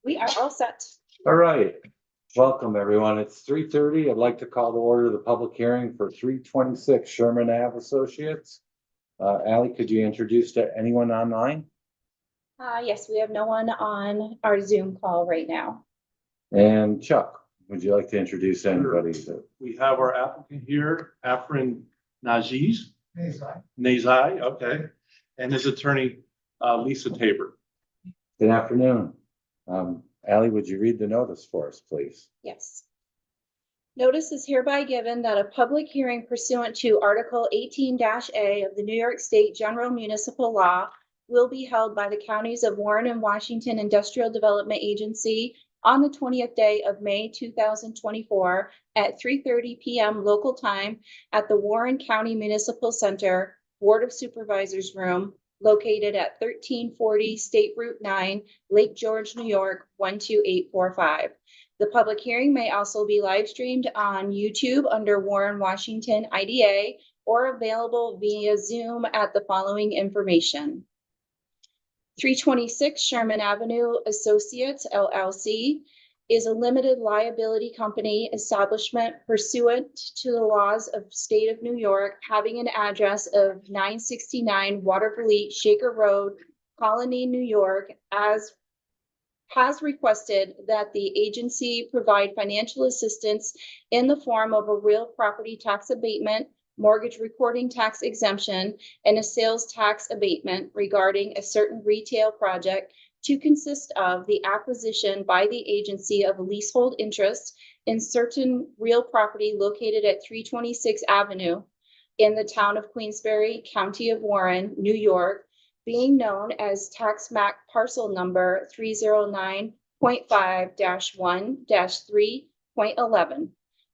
We are all set. All right, welcome everyone. It's 3:30. I'd like to call to order the public hearing for 326 Sherman Ave Associates. Ally, could you introduce to anyone online? Yes, we have no one on our Zoom call right now. And Chuck, would you like to introduce anybody? We have our applicant here, Afrim Nazai, okay, and his attorney, Lisa Tabor. Good afternoon. Ally, would you read the notice for us, please? Yes. Notice is hereby given that a public hearing pursuant to Article 18-A of the New York State General Municipal Law will be held by the counties of Warren and Washington Industrial Development Agency on the 20th day of May 2024 at 3:30 p.m. local time at the Warren County Municipal Center, Board of Supervisors Room, located at 1340 State Route 9, Lake George, New York, 12845. The public hearing may also be live streamed on YouTube under Warren Washington IDA or available via Zoom at the following information. 326 Sherman Avenue Associates, LLC is a limited liability company establishment pursuant to the laws of state of New York, having an address of 969 Watervliet Shaker Road, Colony, New York, as has requested that the agency provide financial assistance in the form of a real property tax abatement, mortgage recording tax exemption, and a sales tax abatement regarding a certain retail project to consist of the acquisition by the agency of a leasehold interest in certain real property located at 326 Avenue in the town of Queensbury, County of Warren, New York, being known as tax map parcel number 309.5-1-3.11.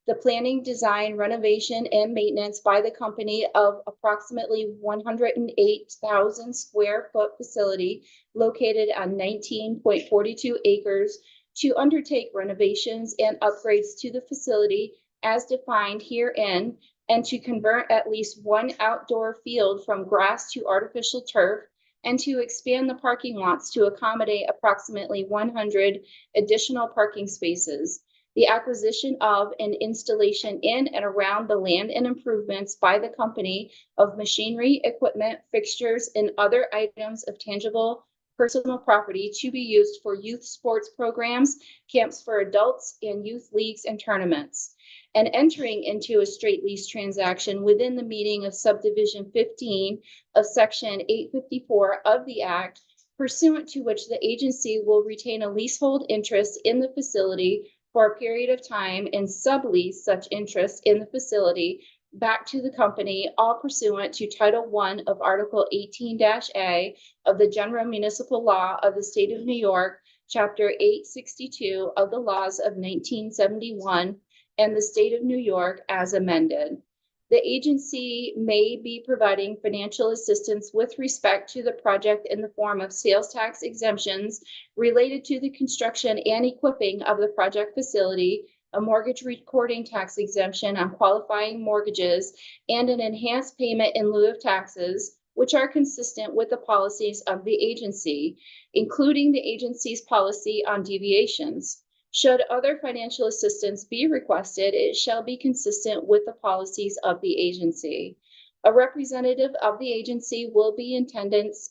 The planning, design, renovation, and maintenance by the company of approximately 108,000 square foot facility located on 19.42 acres to undertake renovations and upgrades to the facility as defined herein, and to convert at least one outdoor field from grass to artificial turf, and to expand the parking lots to accommodate approximately 100 additional parking spaces. The acquisition of and installation in and around the land and improvements by the company of machinery, equipment, fixtures, and other items of tangible personal property to be used for youth sports programs, camps for adults, and youth leagues and tournaments, and entering into a straight lease transaction within the meaning of subdivision 15 of section 854 of the Act, pursuant to which the agency will retain a leasehold interest in the facility for a period of time and sublease such interest in the facility back to the company, all pursuant to Title I of Article 18-A of the General Municipal Law of the State of New York, Chapter 862 of the laws of 1971 and the State of New York as amended. The agency may be providing financial assistance with respect to the project in the form of sales tax exemptions related to the construction and equipping of the project facility, a mortgage recording tax exemption on qualifying mortgages, and an enhanced payment in lieu of taxes, which are consistent with the policies of the agency, including the agency's policy on deviations. Should other financial assistance be requested, it shall be consistent with the policies of the agency. A representative of the agency will be in attendance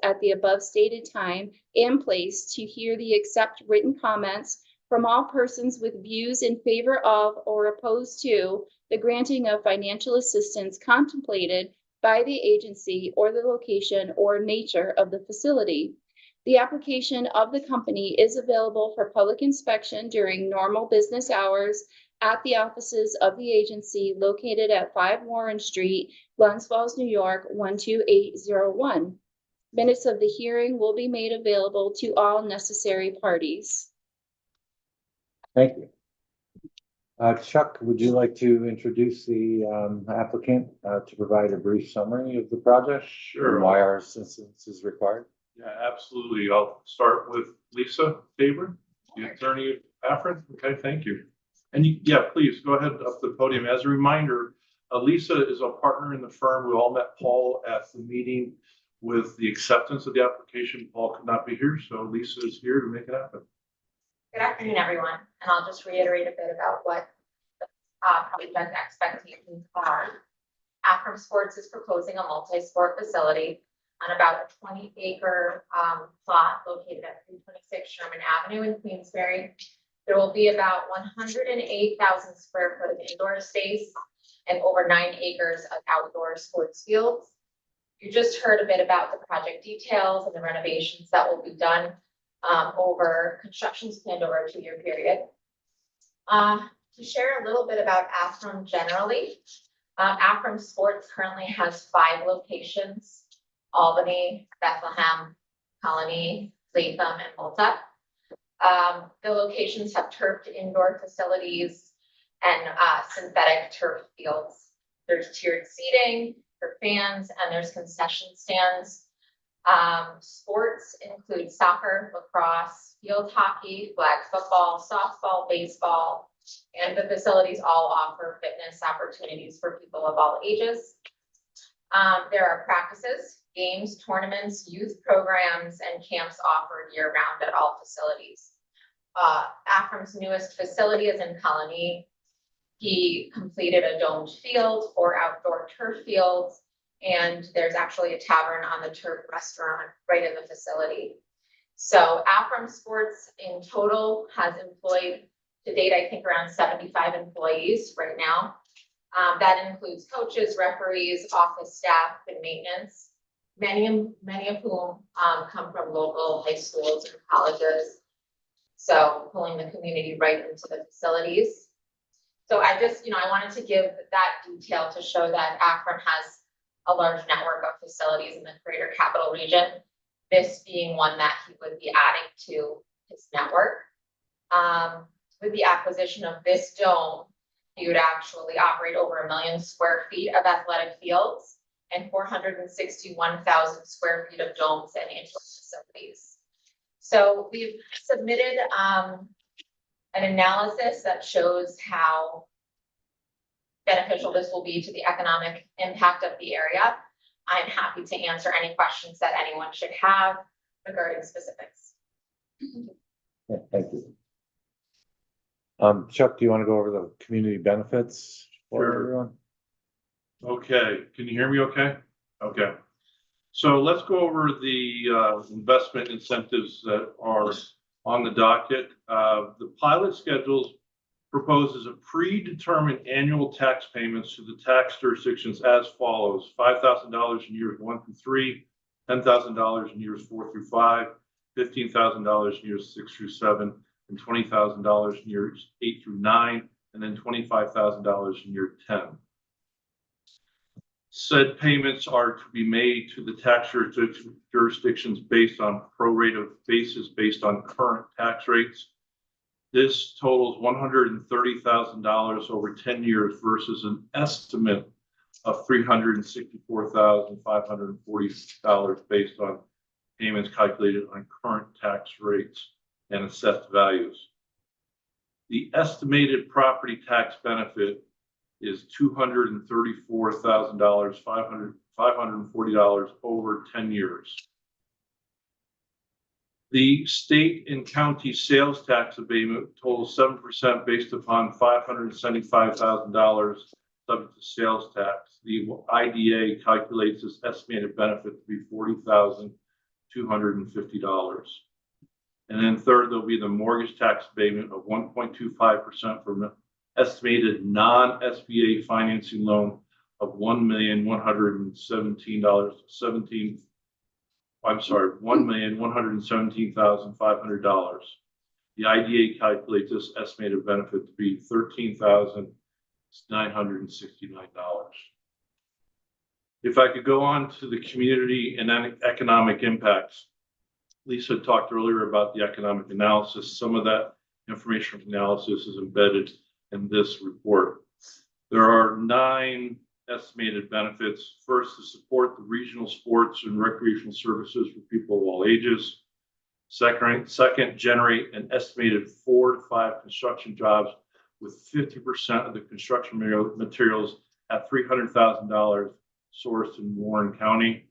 at the above stated time and place to hear the accept written comments from all persons with views in favor of or opposed to the granting of financial assistance contemplated by the agency or the location or nature of the facility. The application of the company is available for public inspection during normal business hours at the offices of the agency located at 5 Warren Street, Glens Falls, New York, 12801. Minutes of the hearing will be made available to all necessary parties. Thank you. Chuck, would you like to introduce the applicant to provide a brief summary of the project? Sure. And why our assistance is required? Yeah, absolutely. I'll start with Lisa Tabor, the attorney of Afrim. Okay, thank you. And yeah, please go ahead up the podium. As a reminder, Lisa is a partner in the firm. We all met Paul at the meeting with the acceptance of the application. Paul could not be here, so Lisa is here to make it happen. Good afternoon, everyone, and I'll just reiterate a bit about what the project expectations are. Afrim Sports is proposing a multi-sport facility on about a 20-acre plot located at 326 Sherman Avenue in Queensbury. There will be about 108,000 square foot of indoor space and over 9 acres of outdoor sports fields. You just heard a bit about the project details and the renovations that will be done over constructions planned over a 2-year period. To share a little bit about Afrim generally, Afrim Sports currently has 5 locations: Albany, Bethlehem, Colony, Latham, and Malta. The locations have turfed indoor facilities and synthetic turf fields. There's tiered seating for fans, and there's concession stands. Sports include soccer, lacrosse, field hockey, flag football, softball, baseball, and the facilities all offer fitness opportunities for people of all ages. There are practices, games, tournaments, youth programs, and camps offered year-round at all facilities. Afrim's newest facility is in Colony. He completed a domed field, 4 outdoor turf fields, and there's actually a tavern on the turf restaurant right in the facility. So Afrim Sports in total has employed to date, I think, around 75 employees right now. That includes coaches, referees, office staff, and maintenance, many of whom come from local high schools and colleges. So pulling the community right into the facilities. So I just, I wanted to give that detail to show that Afrim has a large network of facilities in the Greater Capital Region, this being one that he would be adding to his network. With the acquisition of this dome, he would actually operate over 1 million square feet of athletic fields and 461,000 square feet of domes and indoor facilities. So we've submitted an analysis that shows how beneficial this will be to the economic impact of the area. I'm happy to answer any questions that anyone should have regarding specifics. Yeah, thank you. Chuck, do you want to go over the community benefits for Sure. everyone? Okay, can you hear me okay? Okay. So let's go over the investment incentives that are on the docket. The pilot schedules proposes a predetermined annual tax payments to the tax jurisdictions as follows: $5,000 in years 1 through 3, $10,000 in years 4 through 5, $15,000 in years 6 through 7, and $20,000 in years 8 through 9, and then $25,000 in year 10. Said payments are to be made to the tax jurisdictions based on prorated basis based on current tax rates. This totals $130,000 over 10 years versus an estimate of $364,540 based on payments calculated on current tax rates and assessed values. The estimated property tax benefit is $234,000, $540 over 10 years. The state and county sales tax abatement totals 7% based upon $575,000 subject to sales tax. The IDA calculates this estimated benefit to be $40,250. And then third, there'll be the mortgage tax abatement of 1.25% for an estimated non-SBA financing loan of $1,117,500. The IDA calculates this estimated benefit to be $13,969. If I could go on to the community and economic impacts. Lisa talked earlier about the economic analysis. Some of that information analysis is embedded in this report. There are 9 estimated benefits. First, to support the regional sports and recreational services for people of all ages. Second, generate an estimated 4 to 5 construction jobs with 50% of the construction materials at $300,000 sourced in Warren County.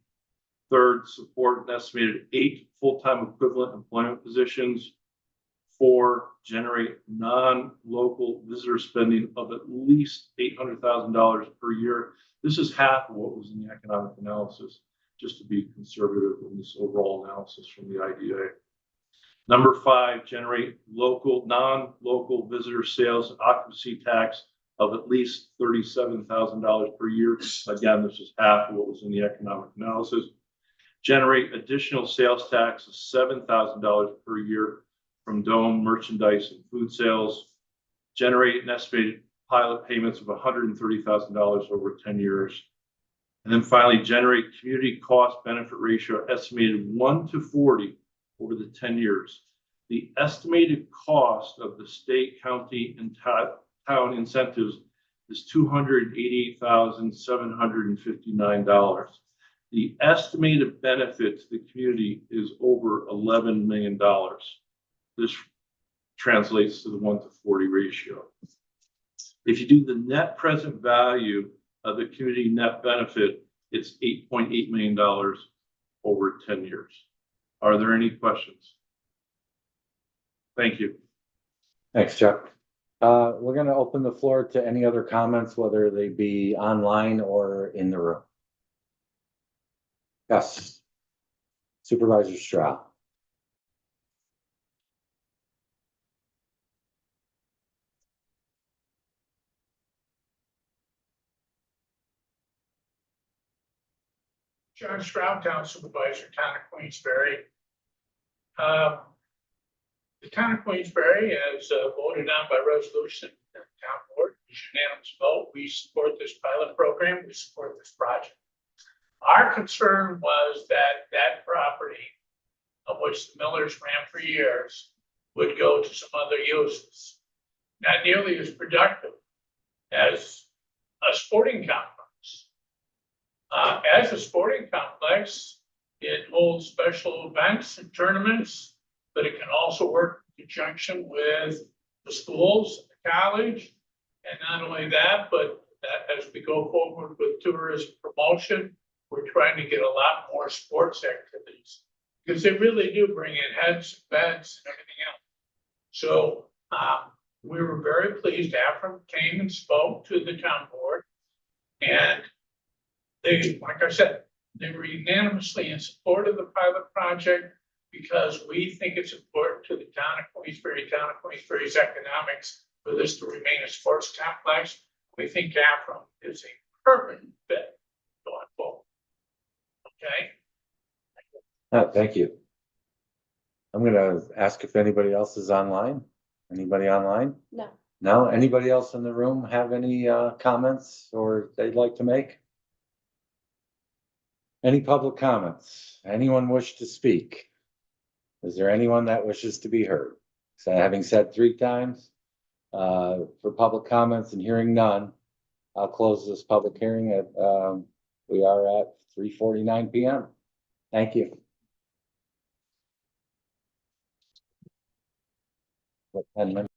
Third, support an estimated 8 full-time equivalent employment positions. 4, generate non-local visitor spending of at least $800,000 per year. This is half of what was in the economic analysis, just to be conservative in this overall analysis from the IDA. Number 5, generate non-local visitor sales and occupancy tax of at least $37,000 per year. Again, this is half of what was in the economic analysis. Generate additional sales tax of $7,000 per year from dome, merchandise, and food sales. Generate an estimated pilot payments of $130,000 over 10 years. And then finally, generate community cost benefit ratio estimated 1:40 over the 10 years. The estimated cost of the state, county, and town incentives is $288,759. The estimated benefit to the community is over $11 million. This translates to the 1:40 ratio. If you do the net present value of the community net benefit, it's $8.8 million over 10 years. Are there any questions? Thank you. Thanks, Chuck. We're going to open the floor to any other comments, whether they be online or in the room. Yes. Supervisor Stroud. John Stroud, Town Supervisor, Town of Queensberry. The Town of Queensberry has voted on by resolution at the town board, unanimous vote. We support this pilot program. We support this project. Our concern was that that property, of which the Millers ran for years, would go to some other uses, not nearly as productive as a sporting complex. As a sporting complex, it holds special events and tournaments, but it can also work in conjunction with the schools, the college. And not only that, but as we go forward with tourism promotion, we're trying to get a lot more sports activities because they really do bring in heads, beds, and everything else. So we were very pleased. Afrim came and spoke to the town board, and they, like I said, they were unanimously in support of the pilot project because we think it's important to the town of Queensberry's economics for this to remain a sports complex. We think Afrim is a perfect fit going forward. Okay. Thank you. I'm going to ask if anybody else is online. Anybody online? No. No? Anybody else in the room have any comments or they'd like to make? Any public comments? Anyone wish to speak? Is there anyone that wishes to be heard? So having said 3 times for public comments and hearing none, I'll close this public hearing at we are at 3:49 p.m. Thank you. 10 minutes.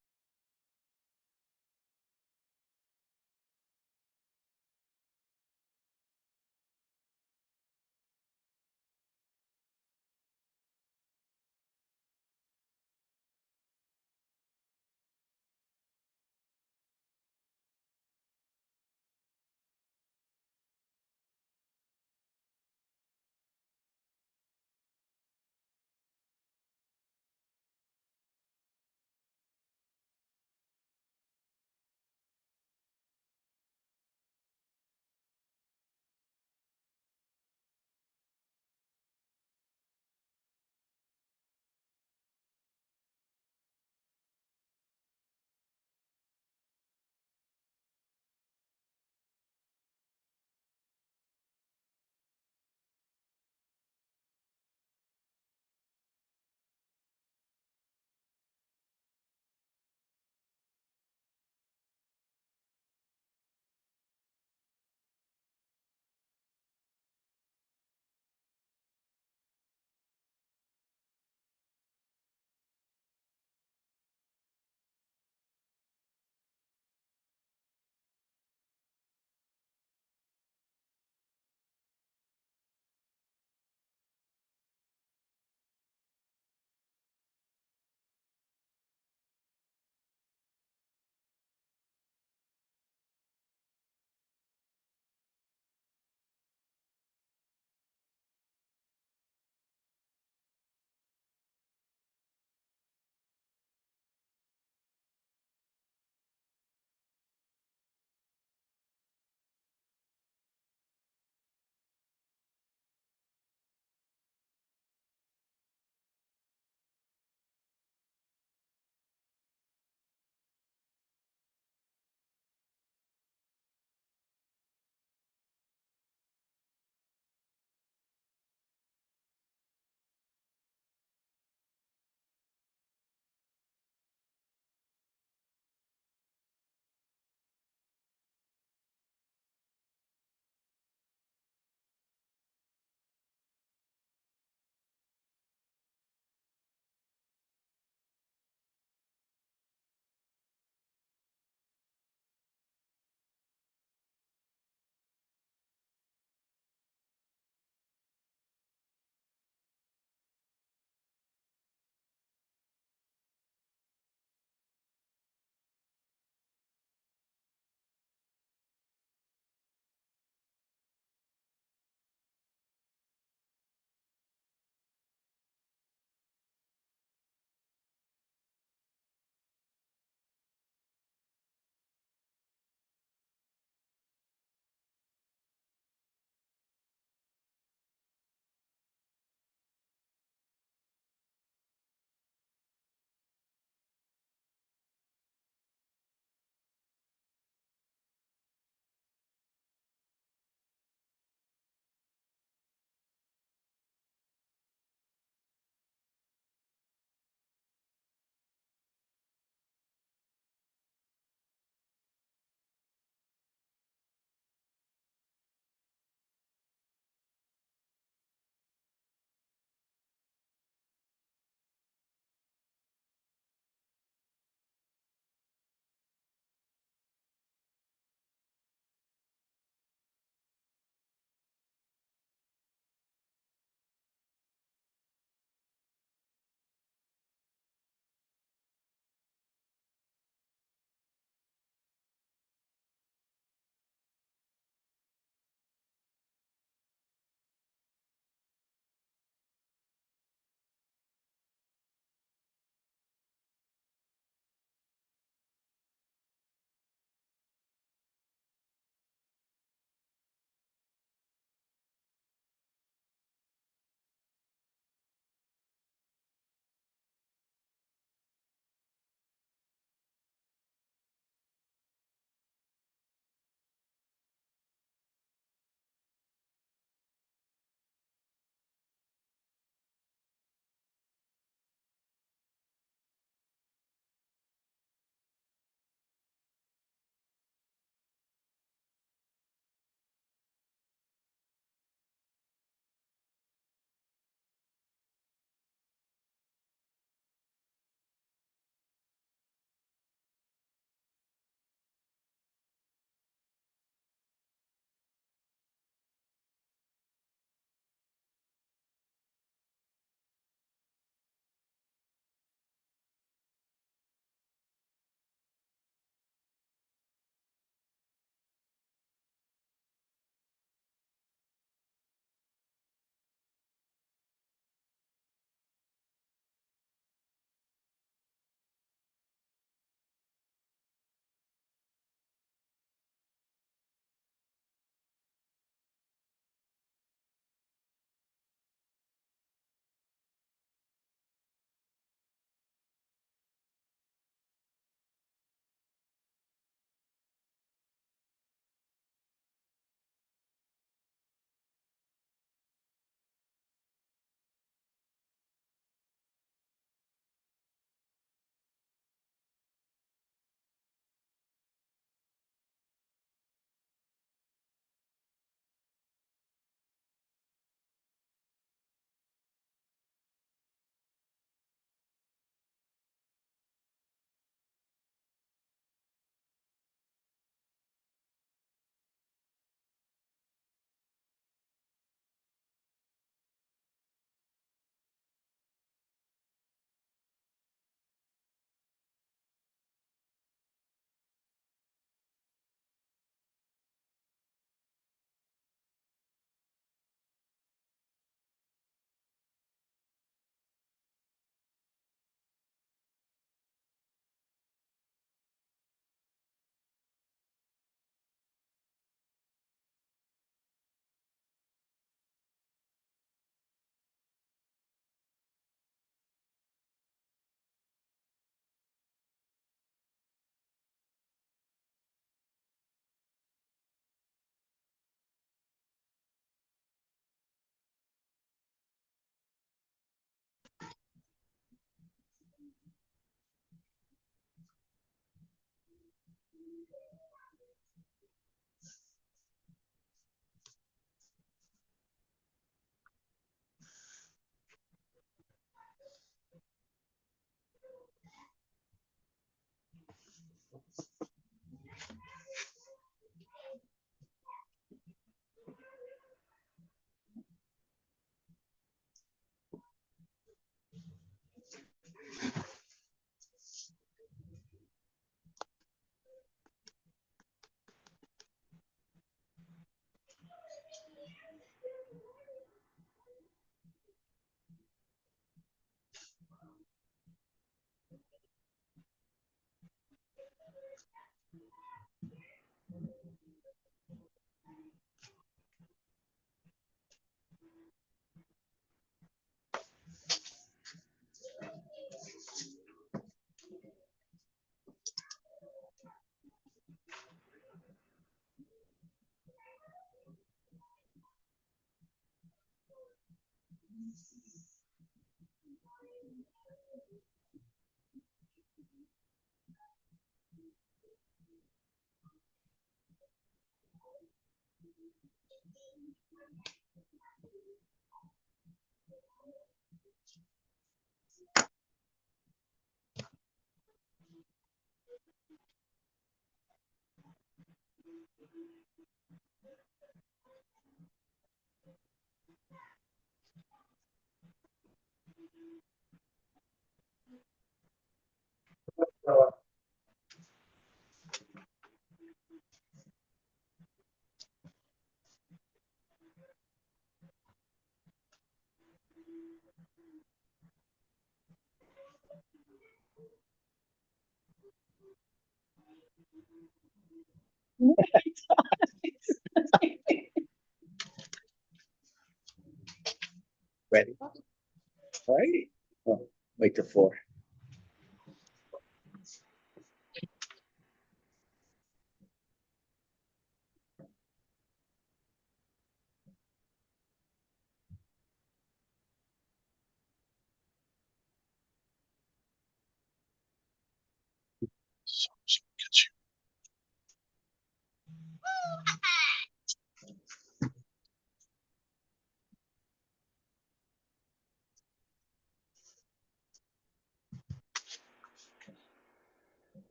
Ready? All right. Oh, wait till 4.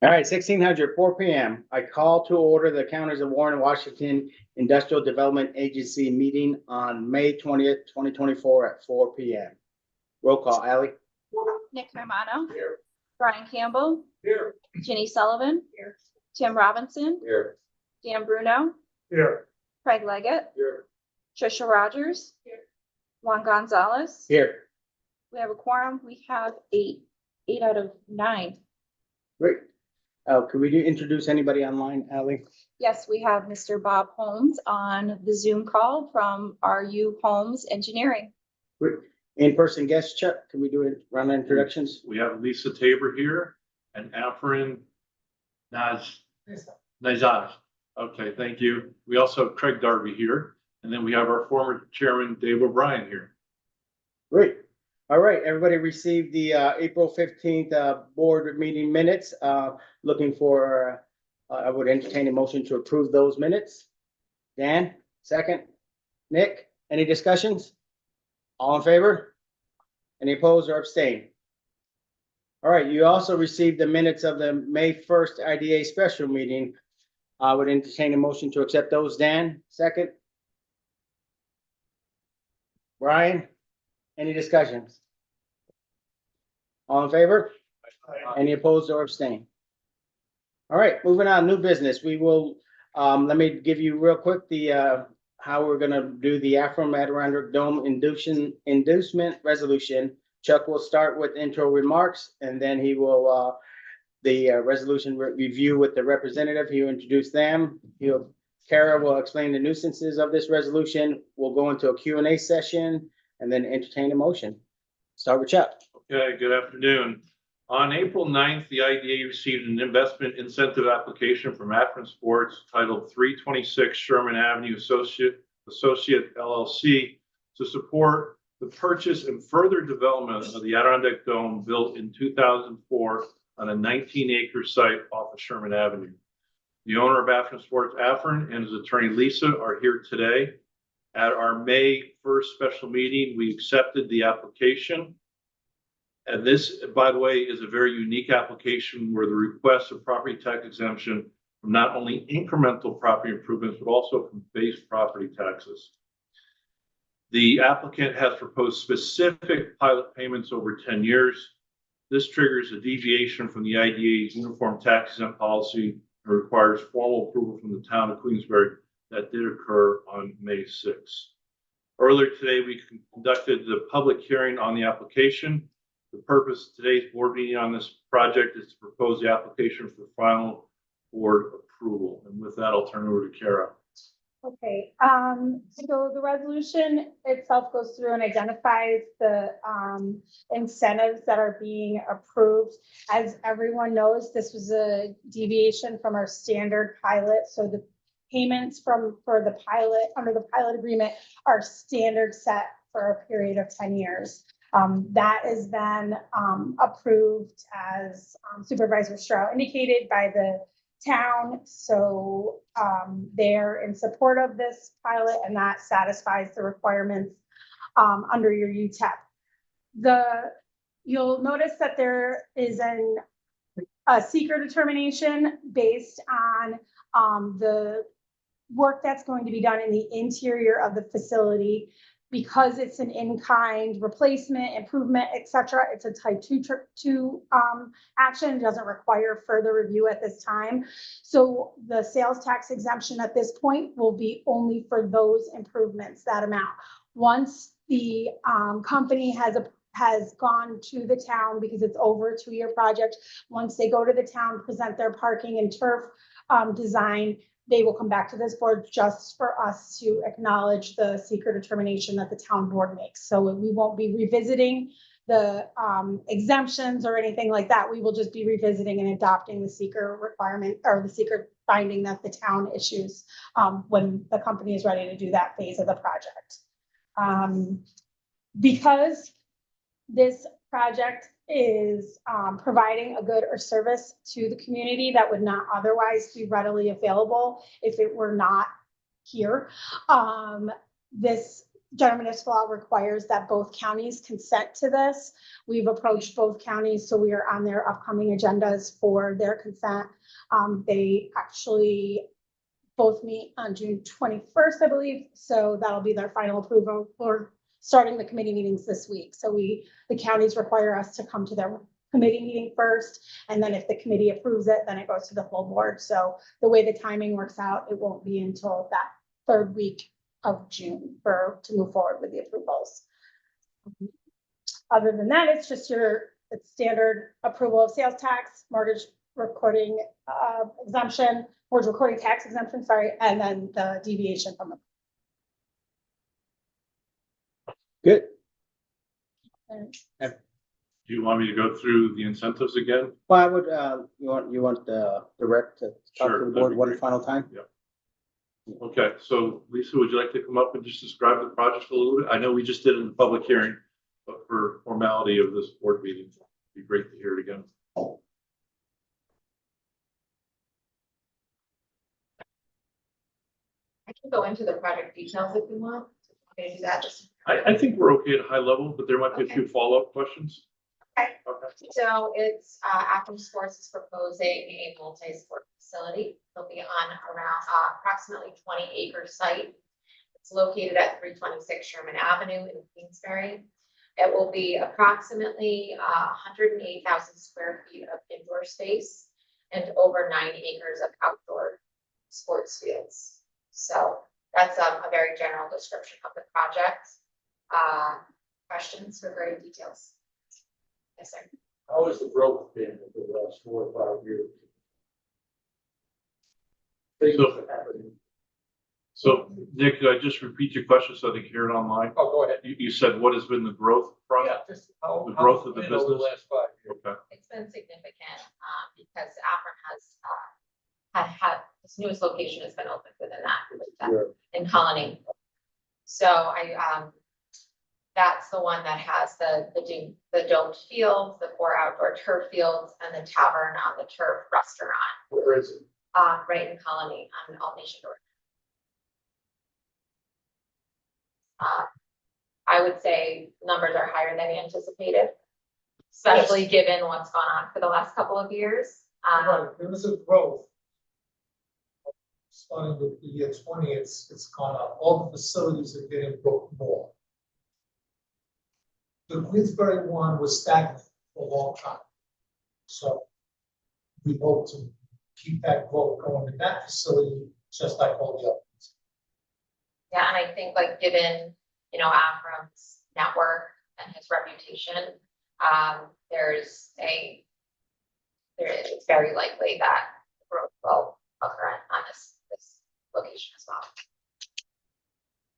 All right, 1600, 4 p.m. I call to order the Counties of Warren and Washington Industrial Development Agency meeting on May 20th, 2024 at 4 p.m. Roll call, Ally. Nick Romano. Here. Brian Campbell. Here. Ginny Sullivan. Here. Tim Robinson. Here. Dan Bruno. Here. Craig Leggett. Here. Trisha Rogers. Here. Juan Gonzalez. Here. We have a quorum. We have 8 out of 9. Great. Could we introduce anybody online, Ally? Yes, we have Mr. Bob Holmes on the Zoom call from RU Holmes Engineering. Great. In-person guest, Chuck, can we do it, round of introductions? We have Lisa Tabor here and Afrin Najaj. Okay, thank you. We also have Craig Darby here, and then we have our former chairman, Dave O'Brien here. Great. All right, everybody received the April 15th board meeting minutes. Looking for, I would entertain a motion to approve those minutes. Dan, second. Nick, any discussions? All in favor? Any opposed or abstain? All right, you also received the minutes of the May 1st IDA special meeting. I would entertain a motion to accept those. Dan, second. Brian, any discussions? All in favor? Any opposed or abstain? All right, moving on, new business. We will, let me give you real quick the, how we're gonna do the Afrim Adirondack Dome inducement resolution. Chuck will start with intro remarks and then he will, the resolution review with the representative. He'll introduce them. Kara will explain the nuisances of this resolution. We'll go into a Q&A session and then entertain a motion. Start with Chuck. Okay, good afternoon. On April 9th, the IDA received an investment incentive application from Afrim Sports titled 326 Sherman Avenue Associate LLC to support the purchase and further development of the Adirondack Dome built in 2004 on a 19-acre site off of Sherman Avenue. The owner of Afrim Sports, Afrin, and his attorney Lisa are here today. At our May 1st special meeting, we accepted the application. And this, by the way, is a very unique application where the request of property tax exemption from not only incremental property improvements, but also from base property taxes. The applicant has proposed specific pilot payments over 10 years. This triggers a deviation from the IDA's uniform tax exempt policy and requires formal approval from the town of Queensbury. That did occur on May 6th. Earlier today, we conducted the public hearing on the application. The purpose of today's board meeting on this project is to propose the application for final board approval. And with that, I'll turn it over to Kara. Okay, so the resolution itself goes through and identifies the, incentives that are being approved. As everyone knows, this was a deviation from our standard pilot, so the payments for the pilot, under the pilot agreement are standard set for a period of 10 years. That is then, approved as Supervisor Stroh indicated by the town, so they're in support of this pilot and that satisfies the requirements under your UTEP. You'll notice that there is a seeker determination based on the work that's going to be done in the interior of the facility. Because it's an in-kind replacement, improvement, et cetera, it's a type 2 action, doesn't require further review at this time. So the sales tax exemption at this point will be only for those improvements, that amount. Once the company has gone to the town, because it's over a 2-year project, once they go to the town, present their parking and turf design, they will come back to this board just for us to acknowledge the secret determination that the town board makes. So we won't be revisiting the exemptions or anything like that. We will just be revisiting and adopting the seeker requirement or the secret finding that the town issues when the company is ready to do that phase of the project. Because this project is providing a good or service to the community that would not otherwise be readily available if it were not here. This general municipal law requires that both counties consent to this. We've approached both counties, so we are on their upcoming agendas for their consent. They actually both meet on June 21st, I believe. So that'll be their final approval for starting the committee meetings this week. So the counties require us to come to their committee meeting first. And then if the committee approves it, then it goes to the full board. So the way the timing works out, it won't be until that 3rd week of June to move forward with the approvals. Other than that, it's just it's standard approval of sales tax, mortgage recording exemption, mortgage recording tax exemption, sorry, and then the deviation from the. Good. Do you want me to go through the incentives again? Well, I would, you want the rep to talk Sure, to the that'd board be one great. final time? Okay, so Lisa, would you like to come up and just describe the project a little bit? I know we just did it in the public hearing, but for formality of this board meeting, it'd be great to hear it again. I can go into the project details if you want. Can I do that? I think we're okay at a high level, but there might be a few follow-up questions. Okay. Okay. So it's, Afrim Sports is proposing a multi-sport facility. It'll be on around approximately 20-acre site. It's located at 326 Sherman Avenue in Queensbury. It will be approximately 108,000 square feet of indoor space and over 9 acres of outdoor sports fields. So that's a very general description of the project. Questions for greater details? Yes, sir. How has the growth been over the last 4 or 5 years? Things So- are happening. So Nick, could I just repeat your question so they can hear it online? Oh, go ahead. You said what has been the growth from? Yeah, just how. The growth of the how's it been over business? last 5 years. Okay, It's been significant because Afrim has had this newest location has been opened within that in Colony. So that's the one that has the domed fields, the 4 outdoor turf fields, and the tavern on the turf restaurant. Where is it? Right in Colony on All Nation Road. I would say numbers are higher than anticipated, especially given what's gone on for the last couple of years. Right, there was a growth. Starting with the year 20, it's gone up. All the facilities are getting built more. The Queensbury one was stagnant for a long time. So we hope to keep that growth going in that facility, just like all the others. Yeah, and I think like given, Afrim's network and his reputation, it's very likely that growth will occur on this location as well.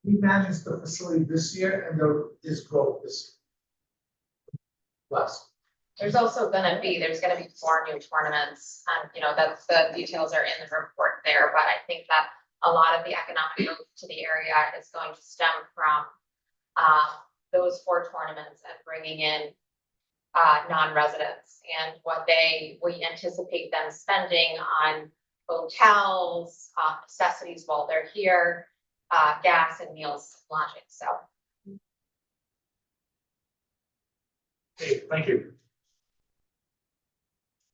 we managed the facility this year and there is growth this year. Less. There's gonna be 4 new tournaments, that's, the details are in the report there, but I think that a lot of the economic growth to the area is going to stem from, those 4 tournaments and bringing in, non-residents and we anticipate them spending on hotels, necessities while they're here, gas and meals, lodging, so. Okay, thank you.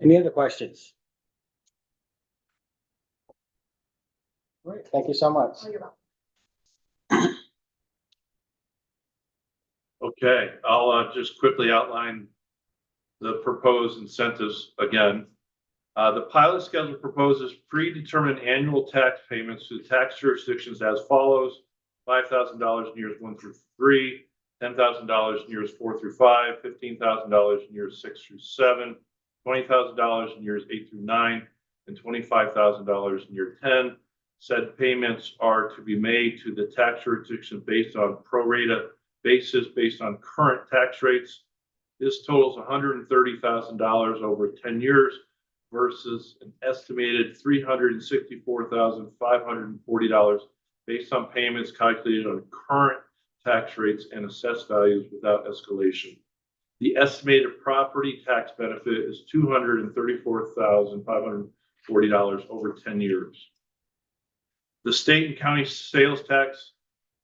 Any other questions? All right, thank you so much. Oh, you're welcome. Okay, I'll just quickly outline the proposed incentives again. The pilot schedule proposes predetermined annual tax payments to tax jurisdictions as follows: $5,000 in years 1 through 3, $10,000 in years 4 through 5, $15,000 in years 6 through 7, $20,000 in years 8 through 9, and $25,000 in year 10. Said payments are to be made to the tax jurisdiction based on pro rata basis based on current tax rates. This totals $130,000 over 10 years versus an estimated $364,540 based on payments calculated on current tax rates and assessed values without escalation. The estimated property tax benefit is $234,540 over 10 years. The state and county sales tax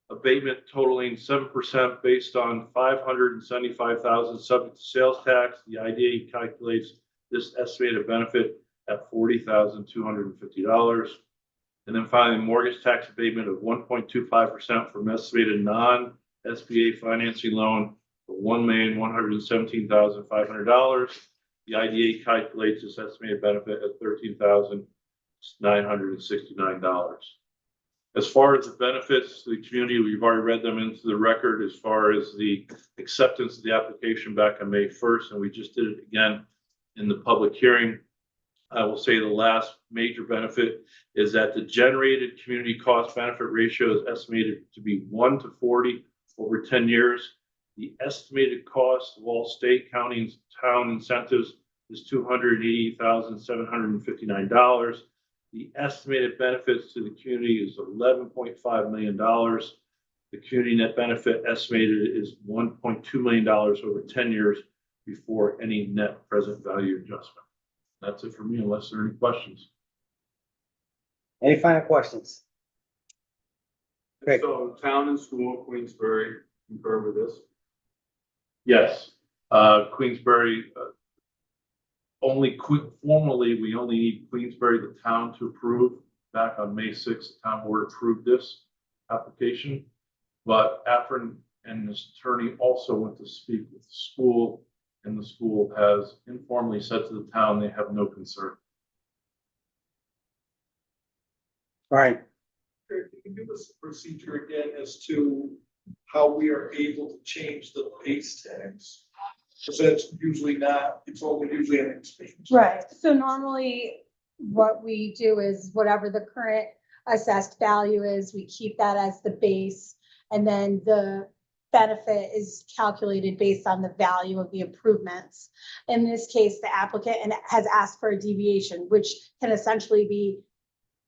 abatement totaling 7% based on $575,000 subject to sales tax. The IDA calculates this estimated benefit at $40,250. And then finally, mortgage tax abatement of 1.25% from estimated non-SBA financing loan of $1,117,500. The IDA calculates this estimated benefit at $13,969. As far as the benefits to the community, we've already read them into the record as far as the acceptance of the application back on May 1st, and we just did it again in the public hearing. I will say the last major benefit is that the generated community cost benefit ratio is estimated to be 1 to 40 over 10 years. The estimated cost of all state, county, and town incentives is $280,759. The estimated benefits to the community is $11.5 million. The community net benefit estimated is $1.2 million over 10 years before any net present value adjustment. That's it for me, unless there are any questions. Any final questions? Okay. So town and school, Queensbury, concur with this? Yes, Queensbury, formally, we only need Queensbury, the town, to approve. Back on May 6th, the town board approved this application. But Afrim and his attorney also went to speak with the school, and the school has informally said to the town they have no concern. Right. Can you give us a procedure again as to how we are able to change the base tax? Because that's usually not, it's only usually an expense. Right, so normally what we do is whatever the current assessed value is, we keep that as the base. And then the benefit is calculated based on the value of the improvements. In this case, the applicant has asked for a deviation, which can essentially be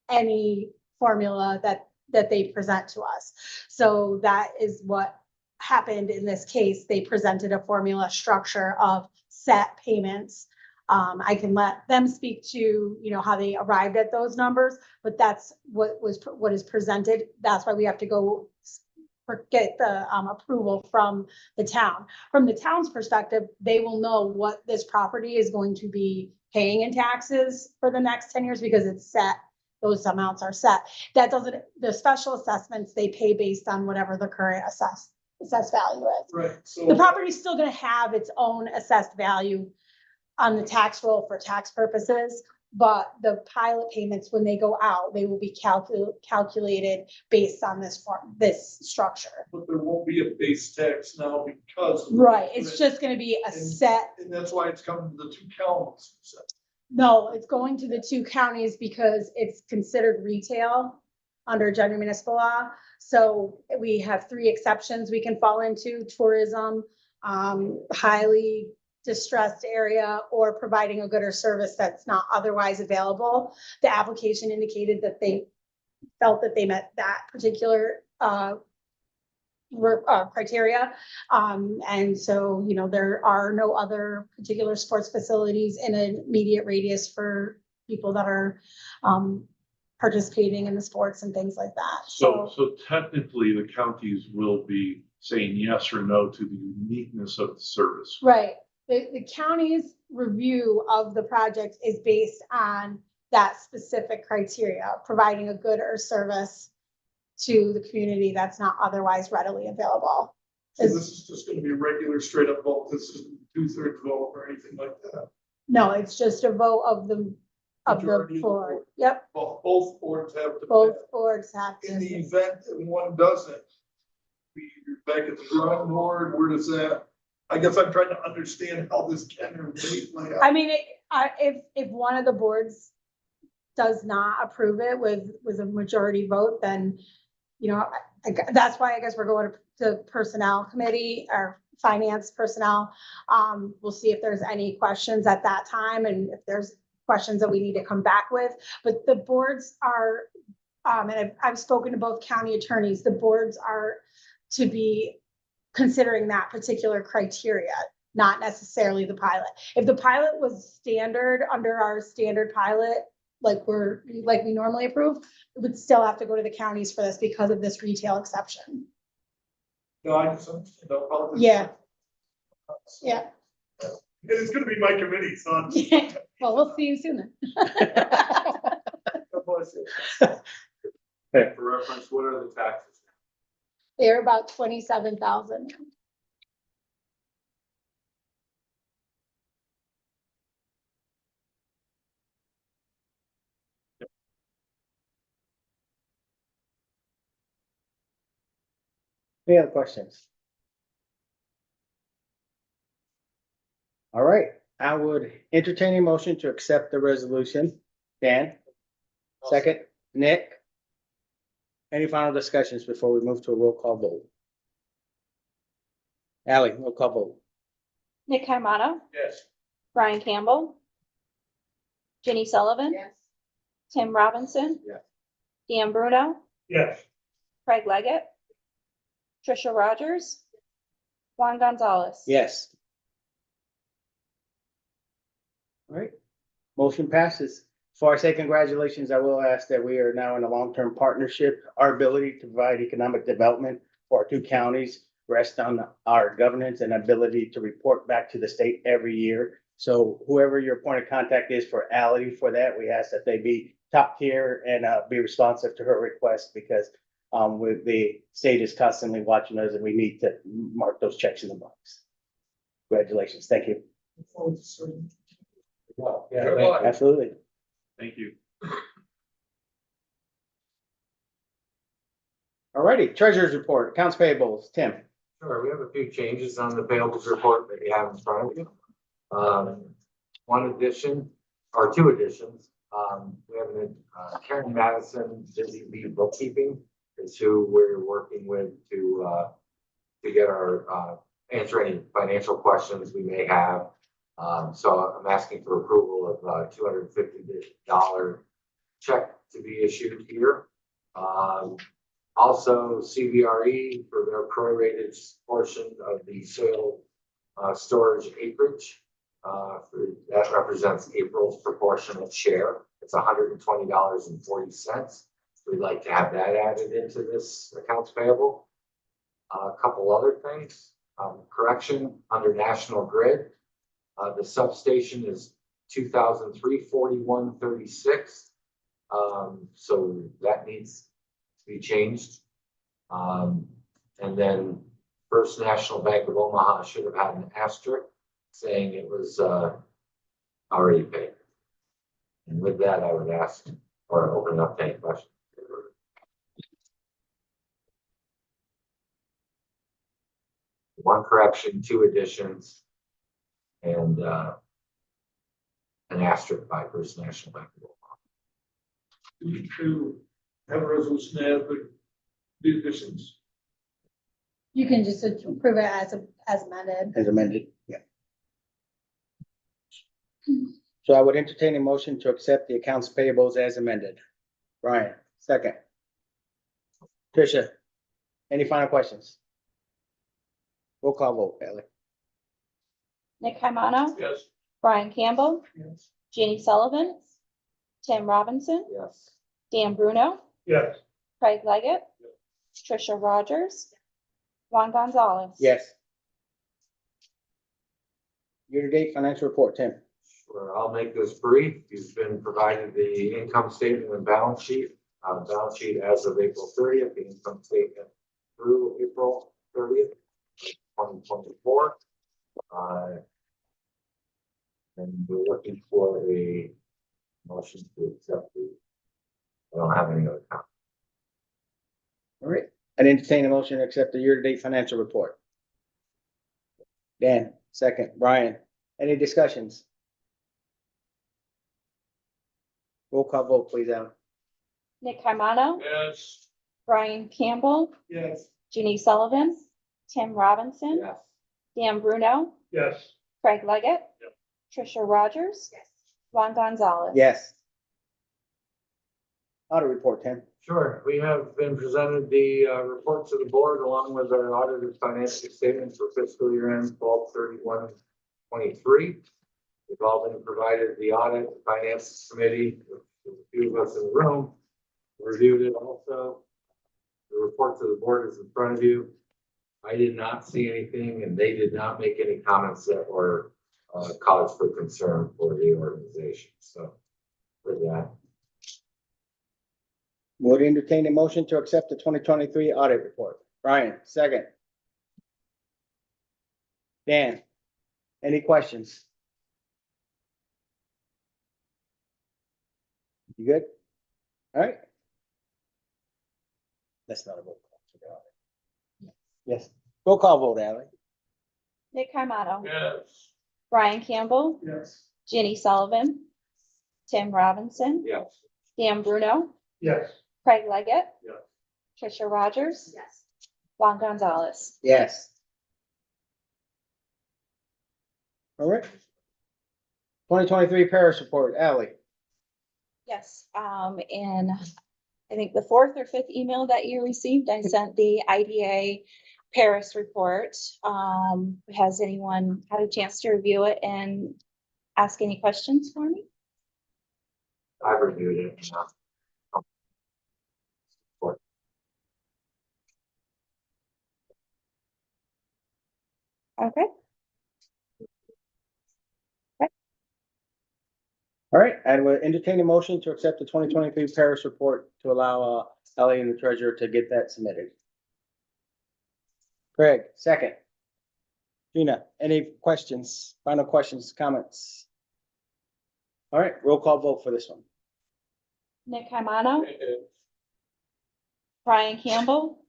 any formula that they present to us. So that is what happened in this case. They presented a formula structure of set payments. I can let them speak to, how they arrived at those numbers, but that's what is presented. That's why we have to go get the approval from the town. From the town's perspective, they will know what this property is going to be paying in taxes for the next 10 years because it's set. Those amounts are set. That doesn't, the special assessments, they pay based on whatever the current assessed value is. Right, so. The property is still gonna have its own assessed value on the tax roll for tax purposes, but the pilot payments, when they go out, they will be calculated based on this structure. But there won't be a base tax now because. Right, it's just gonna be a set. And that's why it's coming to the two counties. No, it's going to the two counties because it's considered retail under general municipal law. So we have 3 exceptions we can fall into: tourism, highly distressed area, or providing a good or service that's not otherwise available. The application indicated that they felt that they met that particular criteria. And so, you know, there are no other particular sports facilities in an immediate radius for people that are participating in the sports and things like that. So technically, the counties will be saying yes or no to the uniqueness of the service. Right. The county's review of the project is based on that specific criteria, providing a good or service to the community that's not otherwise readily available. So this is just gonna be a regular straight up vote. This isn't 2/3 vote or anything like that. No, it's just a vote of the Majority of the board. board. Yep, Well, both boards have to. both boards have In the to. event that one doesn't, we're back at the drawing board, where does that? I guess I'm trying to understand how this can or may play out. I mean, if one of the boards does not approve it with a majority vote, then, you know, that's why I guess we're going to personnel committee or finance personnel. We'll see if there's any questions at that time, and if there's questions that we need to come back with. But the boards are, and I've spoken to both county attorneys, the boards are to be considering that particular criteria, not necessarily the pilot. If the pilot was standard under our standard pilot, like we normally approve, it would still have to go to the counties for this because of this retail exception. No, I just understand. No problem. Yeah. Yeah. It's gonna be my committee, so. Well, we'll see you soon then. God bless you. For reference, what are the taxes? They're about 27,000. Any other questions? All right, I would entertain a motion to accept the resolution. Dan? Second, Nick? Any final discussions before we move to a roll call vote? Ally, roll call vote. Nick Caimano, Yes. Brian Campbell, Jenny Sullivan, Yes. Tim Robinson. Yes. Dan Bruno, Yes. Craig Leggett, Trisha Rogers, Juan Gonzalez. Yes. All right, motion passes. Before I say congratulations, I will ask that we are now in a long-term partnership. Our ability to provide economic development for our 2 counties rests on our governance and ability to report back to the state every year. So whoever your point of contact is for Ally for that, we ask that they be top tier and be responsive to her request, because with the state is constantly watching us and we need to mark those checks in the box. Congratulations. Thank you. Look forward to serving. Yeah, Absolutely. Thank you. All righty, treasurer's report, accounts payables, Tim. Sure, we have a few changes on the payables report that you have in front of you. One addition, or 2 additions. We have Karen Madison, Busy Bee Bookkeeping, is who we're working with to get our, answer any financial questions we may have. So I'm asking for approval of $250 check to be issued here. Also CBRE for their prorated portion of the soil storage acreage. That represents April's proportionate share. It's $120.40. We'd like to have that added into this accounts payable. A couple other things, correction under National Grid. The substation is 2003-4136. So that needs to be changed. And then First National Bank of Omaha should have had an asterisk saying it was already paid. And with that, I would ask or open up to any questions. One correction, 2 additions, and an asterisk by First National Bank of Omaha. To have a resolution as the the additions. You can just approve it as amended. As amended, yeah. So I would entertain a motion to accept the accounts payables as amended. Brian, second. Tricia, any final questions? Roll call vote, Ellie. Nick Caimano, Yes. Brian Campbell, Yes. Jeannie Sullivan, Tim Robinson, Yes. Dan Bruno, Yes. Craig Leggett, Trisha Rogers, Juan Gonzalez. Yes. Year-to-date financial report, Tim. Sure, I'll make this brief. You've been provided the income statement and balance sheet. Balance sheet as of April 30th, the income statement through April 30th, 2024. And we're looking for a motion to accept the, I don't have any other comments. All right, I'd entertain a motion to accept the year-to-date financial report. Dan, second. Brian, any discussions? Roll call vote, please, Alan. Nick Caimano, Yes. Brian Campbell, Yes. Jeannie Sullivan, Tim Robinson, Yes. Dan Bruno, Yes. Craig Leggett, Yep. Trisha Rogers, Juan Gonzalez. Yes. Audit report, Tim. Sure, we have been presented the report to the board along with our audited financial statements for fiscal year end 12/31/23. We've all been provided the audit finance committee, with a few of us in the room, reviewed it also. The report to the board is in front of you. I did not see anything and they did not make any comments that were cause for concern for the organization. So with that, Would entertain a motion to accept the 2023 audit report. Brian, second. Dan, any questions? You good? All right. That's not a roll call for the audit. Yes, roll call vote, Ally. Nick Caimano, Yes. Brian Campbell, Yes. Jeannie Sullivan, Tim Robinson, yes. Dan Bruno, Yes. Craig Leggett, Yes. Trisha Rogers, Juan Gonzalez. Yes. All right. 2023 Paris report, Ally. Yes, in I think the fourth or fifth email that you received, I sent the IDA Paris report. Has anyone had a chance to review it and ask any questions for me? I reviewed it. Okay, All right, I will entertain a motion to accept the 2023 Paris report to allow Ally and the treasurer to get that submitted. Craig, second. Gina, any questions, final questions, comments? All right, roll call vote for this one. Nick Caimano, Brian Campbell,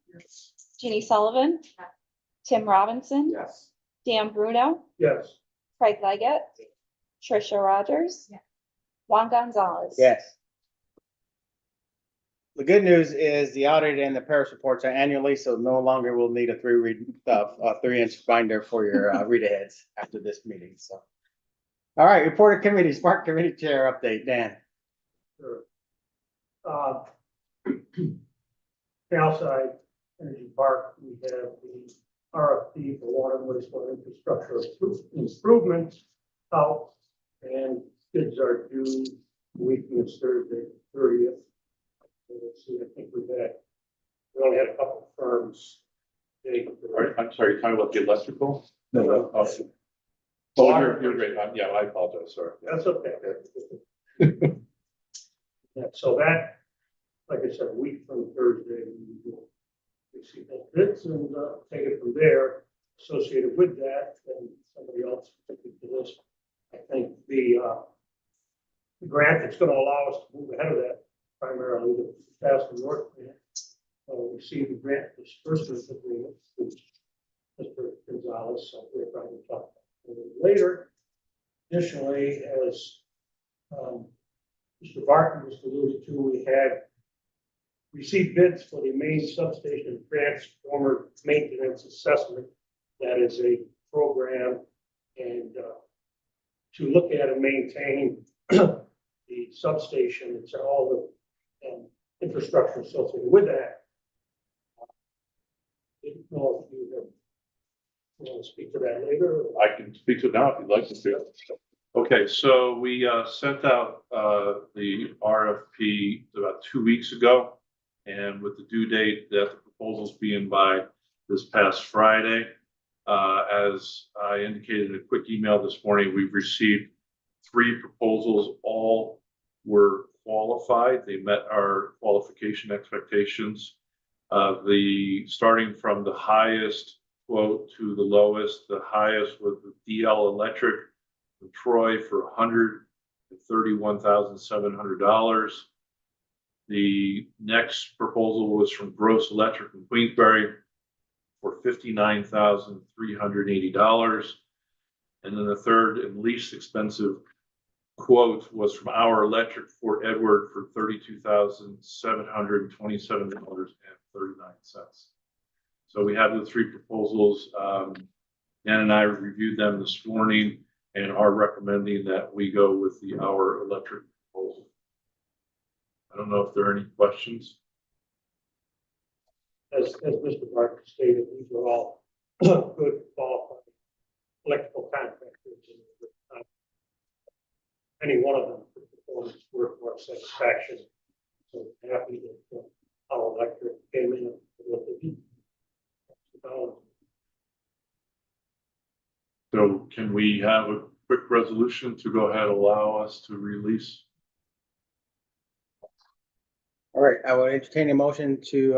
Jeannie Sullivan, Tim Robinson, Yes. Dan Bruno, Yes. Craig Leggett, Trisha Rogers, Juan Gonzalez. Yes. The good news is the audit and the Paris reports are annually, so no longer will need a 3-inch binder for your read aheads after this meeting, so. All right, report of committee, Spark Committee Chair update, Dan. Sure. Outside Energy Park, we have the RFP for water and wastewater infrastructure improvements out, and bids are due week this Thursday, 30th. So let's see, I think we only had a couple of firms. I'm sorry, you're talking about the electrical? No. Oh, you're great. Yeah, I apologize, sorry. That's okay. Yeah, so that, like I said, a week from Thursday, we will receive those bids and take it from there. Associated with that, and somebody else took it to this. I think the grant that's gonna allow us to move ahead of that, primarily the Fast and North grant. Received the grant disbursement agreement, which Mr. Gonzalez, so we're going to talk about a little later. Additionally, as Mr. Barton just alluded to, we had received bids for the main substation transformer maintenance assessment. That is a program and to look at and maintain the substation. It's all the infrastructure associated with that. Didn't know if you want to speak to that later. I can speak to it now if you'd like to see it. Okay, so we sent out the RFP about 2 weeks ago. And with the due date that the proposals being by this past Friday, as I indicated in a quick email this morning, we've received 3 proposals. All were qualified. They met our qualification expectations. Starting from the highest quote to the lowest, the highest was the DL Electric from Troy for $131,700. The next proposal was from Gross Electric in Queensbury for $59,380. And then the third and least expensive quote was from Our Electric Fort Edward for $32,727.39. So we have the 3 proposals. Dan and I reviewed them this morning and are recommending that we go with the Our Electric proposal. I don't know if there are any questions. As Mr. Martin stated, these are all good qualified electrical contractors. And any one of them could perform its work to our satisfaction. So happy that Our Electric came in with what they did. So can we have a quick resolution to go ahead and allow us to release? All right, I will entertain a motion to,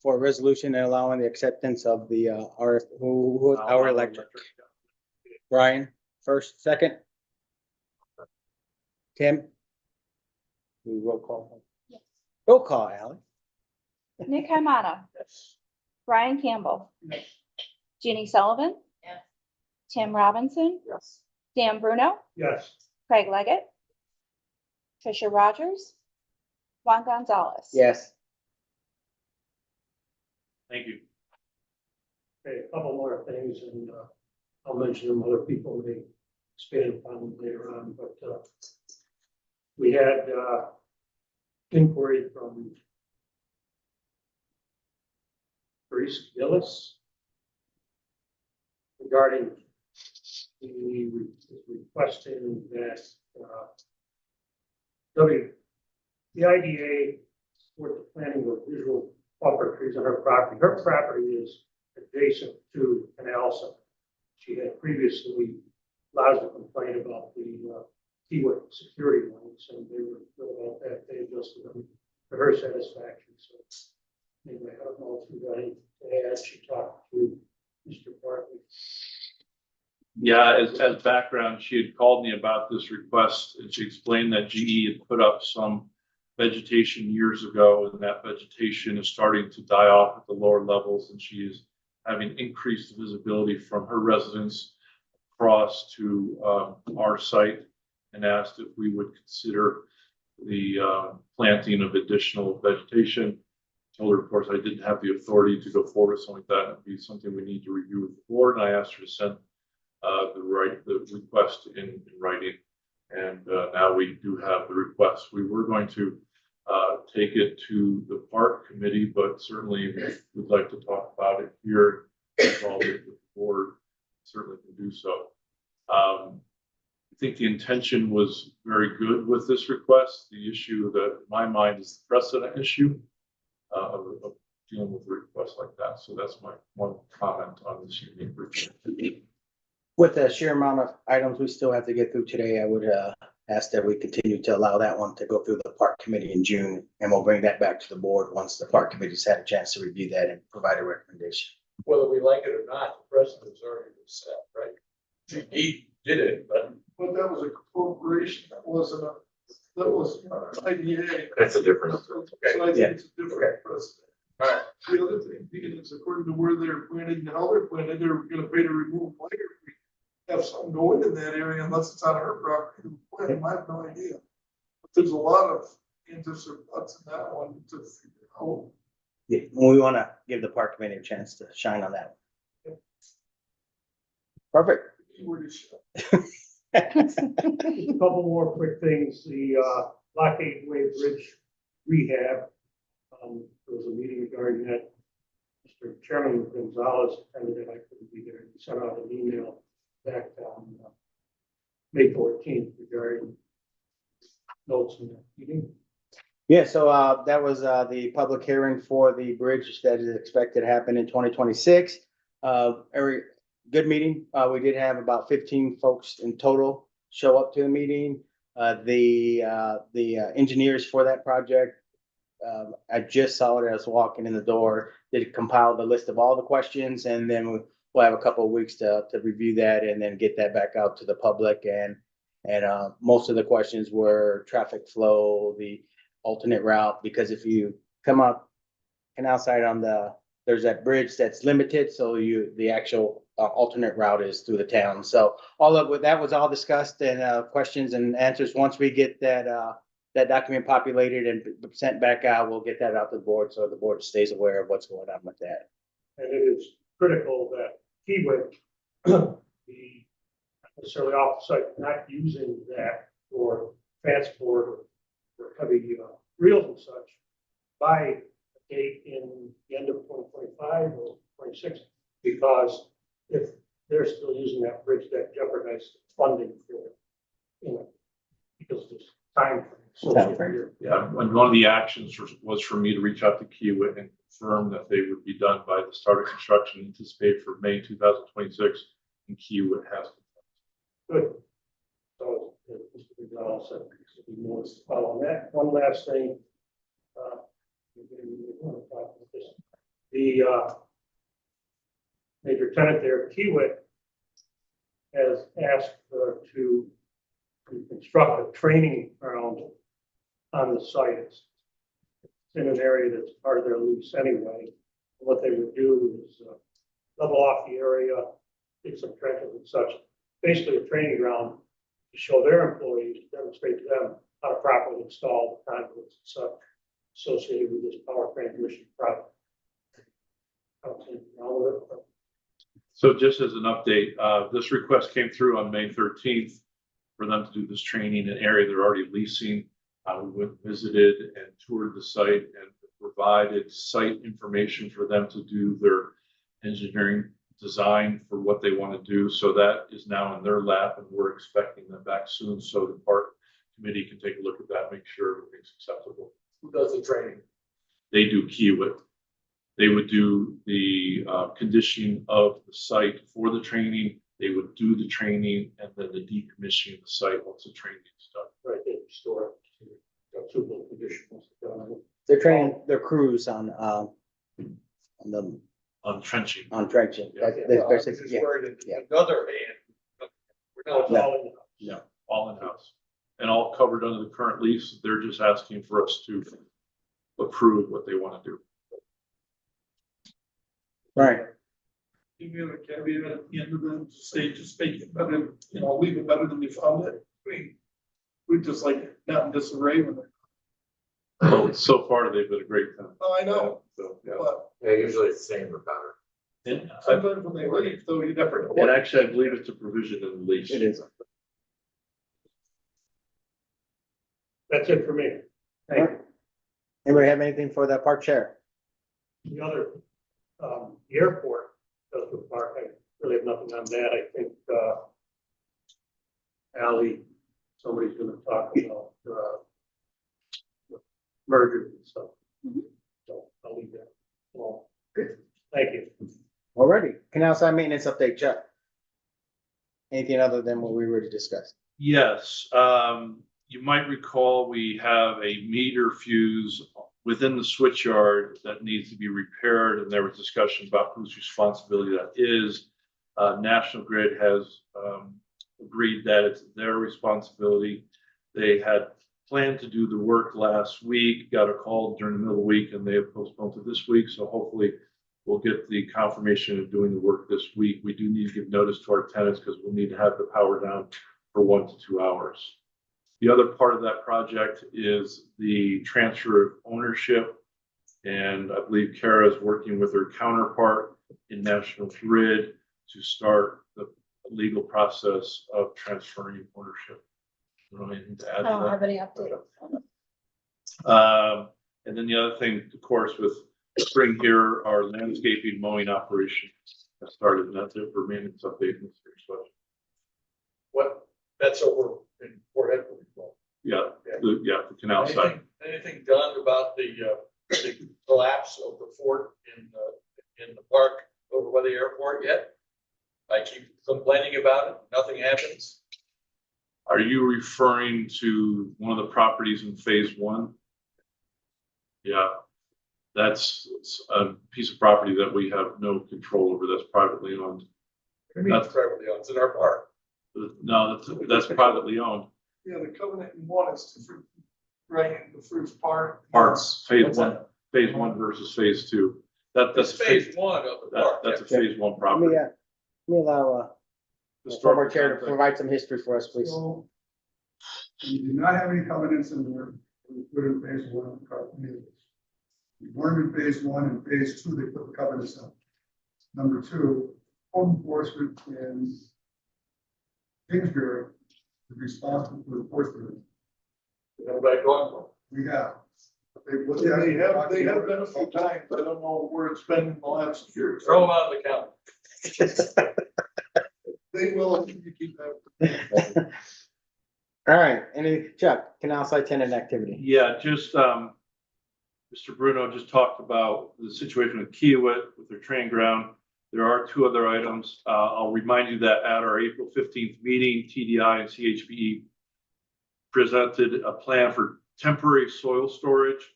for a resolution allowing the acceptance of the, Our Electric. Brian, first, second. Tim? We roll call. Yes. Roll call, Ally. Nick Hamada, Yes. Brian Campbell, Jeannie Sullivan, Yes. Tim Robinson, Yes. Dan Bruno, Yes. Craig Leggett, Trisha Rogers, Juan Gonzalez. Yes. Thank you. Okay, a couple more things, and I'll mention them. Other people may expand upon them later on, but we had inquiry from Grace Gillis regarding the requesting that the IDA for the planning of visual buffer trees on her property. Her property is adjacent to an Elsa. She had previously lodged a complaint about the keyword security lines, and they were about that. They adjusted them to her satisfaction. So anyway, I don't know if you got anything to add. She talked to Mr. Bartley. Yeah, as background, she had called me about this request and she explained that GE had put up some vegetation years ago, and that vegetation is starting to die off at the lower levels, and she is having increased visibility from her residence across to our site, and asked if we would consider the planting of additional vegetation. Told her, of course, I didn't have the authority to go forward with something like that. It'd be something we need to review with the board, and I asked her to send the request in writing. And now we do have the request. We were going to take it to the park committee, but certainly we'd like to talk about it here. Involve it with the board, certainly can do so. I think the intention was very good with this request. The issue that in my mind is the precedent issue of dealing with a request like that. So that's my one comment on this unique request. With the sheer amount of items we still have to get through today, I would ask that we continue to allow that one to go through the park committee in June, and we'll bring that back to the board once the park committee's had a chance to review that and provide a recommendation. Whether we like it or not, the precedent's already been set, right? He did it, but that was a corporation. That wasn't that was IDA. That's a difference. So I think it's a different precedent. All right. The other thing is, according to where they're planted and how they're planted, they're gonna pay to remove later. If we have something going in that area, unless it's on her property, I have no idea. But there's a lot of ands or buts in that one to figure out. Yeah, we want to give the park committee a chance to shine on that. Perfect. Keyword is A couple more quick things, the Blockade Way Bridge rehab. There was a meeting regarding that. Mr. Chairman Gonzalez attended it, I couldn't be there, he sent out an email back on May 14th regarding notes in that meeting. Yeah, so that was the public hearing for the bridge that is expected to happen in 2026. Every good meeting. We did have about 15 folks in total show up to the meeting. The engineers for that project, I just saw it as I was walking in the door. They compiled the list of all the questions, and then we'll have a couple of weeks to review that and then get that back out to the public. And most of the questions were traffic flow, the alternate route, because if you come up canal side there's that bridge that's limited, so the actual alternate route is through the town. So that was all discussed and questions and answers. Once we get that document populated and sent back out, we'll get that out to the board so the board stays aware of what's going on with that. And it is critical that Kiewit, the necessarily off-site, not using that for transport or heavy reels and such by a date in the end of 2025 or 26, because if they're still using that bridge, that jeopardizes funding for, because there's time. Yeah, and one of the actions was for me to reach out to Kiewit and confirm that they would be done by the start of construction anticipated for May 2026, and Kiewit has. Good. So, Mr. McDonald said, there'll be more to follow on that. One last thing. The major tenant there, Kiewit, has asked to construct a training ground on the site. It's in an area that's part of their lease anyway. What they would do is level off the area, dig some trenches and such. Basically a training ground to show their employees, demonstrate to them how to properly install the conduits and such associated with this power transmission project. So just as an update, this request came through on May 13th for them to do this training in an area they're already leasing. We went, visited and toured the site and provided site information for them to do their engineering design for what they want to do. So that is now in their lap, and we're expecting them back soon. So the park committee can take a look at that, make sure everything's acceptable. Who does the training? They do Kiewit. They would do the conditioning of the site for the training. They would do the training and then the decommissioning of the site once the training is done. Right, they restore it to suitable conditions. They're training their crews on Trenching. on trenching. Yeah. That's basically, yeah. Yeah. Another hand. We're not It's all in the house. Yeah, all in-house and all covered under the current lease. They're just asking for us to approve what they want to do. Right. Give me a caveat at the end of the stage, just make it better, leave it better than we found it. We just like not in disarray with it. Well, so far they've been a great time. Oh, I know, So, yeah. but Yeah, usually it's the same or better. And sometimes when they leave, though, you never know. and actually, I believe it's a provision in the lease. It is. That's it for me. Thank you. Anybody have anything for the park chair? The other, the airport, Industrial Park, I really have nothing on that. I think, Ally, somebody's gonna talk about, mergers and stuff. So I'll leave that. Well, good. Thank you. Already. Canal side maintenance update, Chuck. Anything other than what we already discussed? Yes, you might recall we have a meter fuse within the switch yard that needs to be repaired, and there was discussion about whose responsibility that is. National Grid has agreed that it's their responsibility. They had planned to do the work last week, got a call during the middle of the week, and they have postponed to this week. So hopefully we'll get the confirmation of doing the work this week. We do need to give notice to our tenants because we'll need to have the power down for 1 to 2 hours. The other part of that project is the transfer of ownership. And I believe Kara is working with her counterpart in National Grid to start the legal process of transferring ownership. You don't have anything to add I to don't that? have any updates. And then the other thing, of course, with spring here, our landscaping mowing operation has started, and that's it for maintenance update. What, that's over in Fort Edward. Yeah, the canal side. Anything done about the collapse of the fort in the park over by the airport yet? I keep complaining about it, nothing happens. Are you referring to one of the properties in phase one? Yeah, that's a piece of property that we have no control over. That's privately owned. I mean, it's privately owned, it's in our park. No, that's privately owned. Yeah, the covenant in one is to, right, in the first part. Parts, phase What's one, phase one versus phase two. That's That's phase one of the park. That's a phase one Let property. me, let me allow, former chair to provide some history for us, please. So, we did not have any covenants in there, we put in phase one of the covenant. We weren't in phase one and phase two, they put the covenants in. Number two, home enforcement in Kingsbury is responsible for enforcement. Nobody going for We have. They have been a few times, I don't know where it's been in the last year. Throw them out of the county. They will, if you keep that. All right, Chuck, canal site tenant activity. Yeah, just, Mr. Bruno just talked about the situation with Kiewit with their train ground. There are two other items. I'll remind you that at our April 15th meeting, TDI and CHPE presented a plan for temporary soil storage.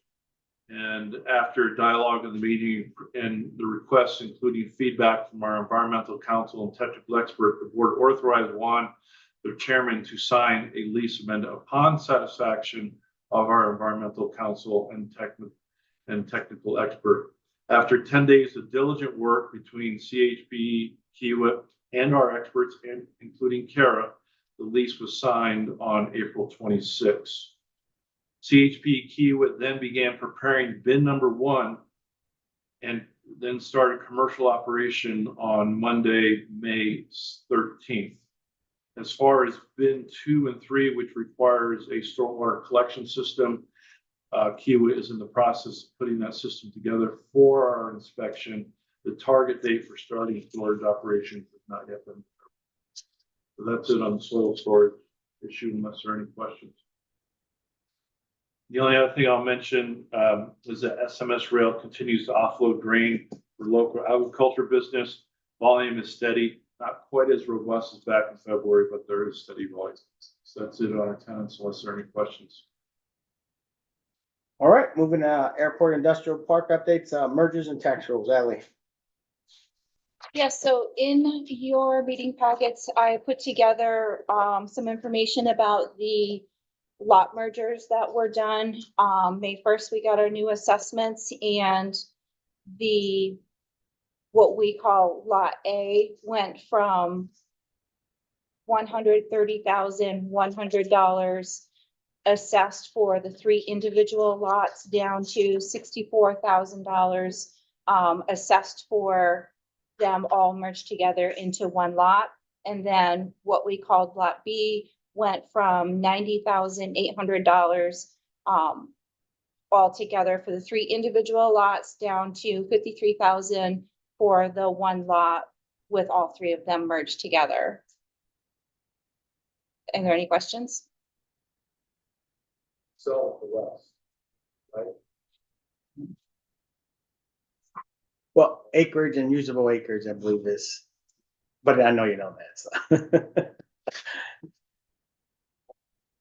And after dialogue in the meeting and the requests, including feedback from our environmental counsel and technical expert, the board authorized Juan, their chairman, to sign a lease amendment upon satisfaction of our environmental counsel and technical expert. After 10 days of diligent work between CHP, Kiewit, and our experts, including Kara, the lease was signed on April 26. CHP Kiewit then began preparing bin number 1 and then started commercial operation on Monday, May 13th. As far as bin 2 and 3, which requires a stormwater collection system, Kiewit is in the process of putting that system together for our inspection. The target date for starting storage operations has not yet been determined. So that's it on the soil storage issue, unless there are any questions. The only other thing I'll mention is that SMS Rail continues to offload grain for local agriculture business. Volume is steady, not quite as robust as back in February, but there is steady volume. So that's it on our tenants, unless there are any questions. All right, moving to airport industrial park updates, mergers and tax rules, Ally. Yes, so in your meeting packets, I put together some information about the lot mergers that were done. May 1st, we got our new assessments, and what we call Lot A went from $130,100 assessed for the 3 individual lots down to $64,000 assessed for them all merged together into one lot. And then what we called Lot B went from $90,800 altogether for the 3 individual lots down to $53,000 for the one lot with all 3 of them merged together. Are there any questions? So the west, right? Well, acreage and usable acreage, I believe is, but I know you know that, so.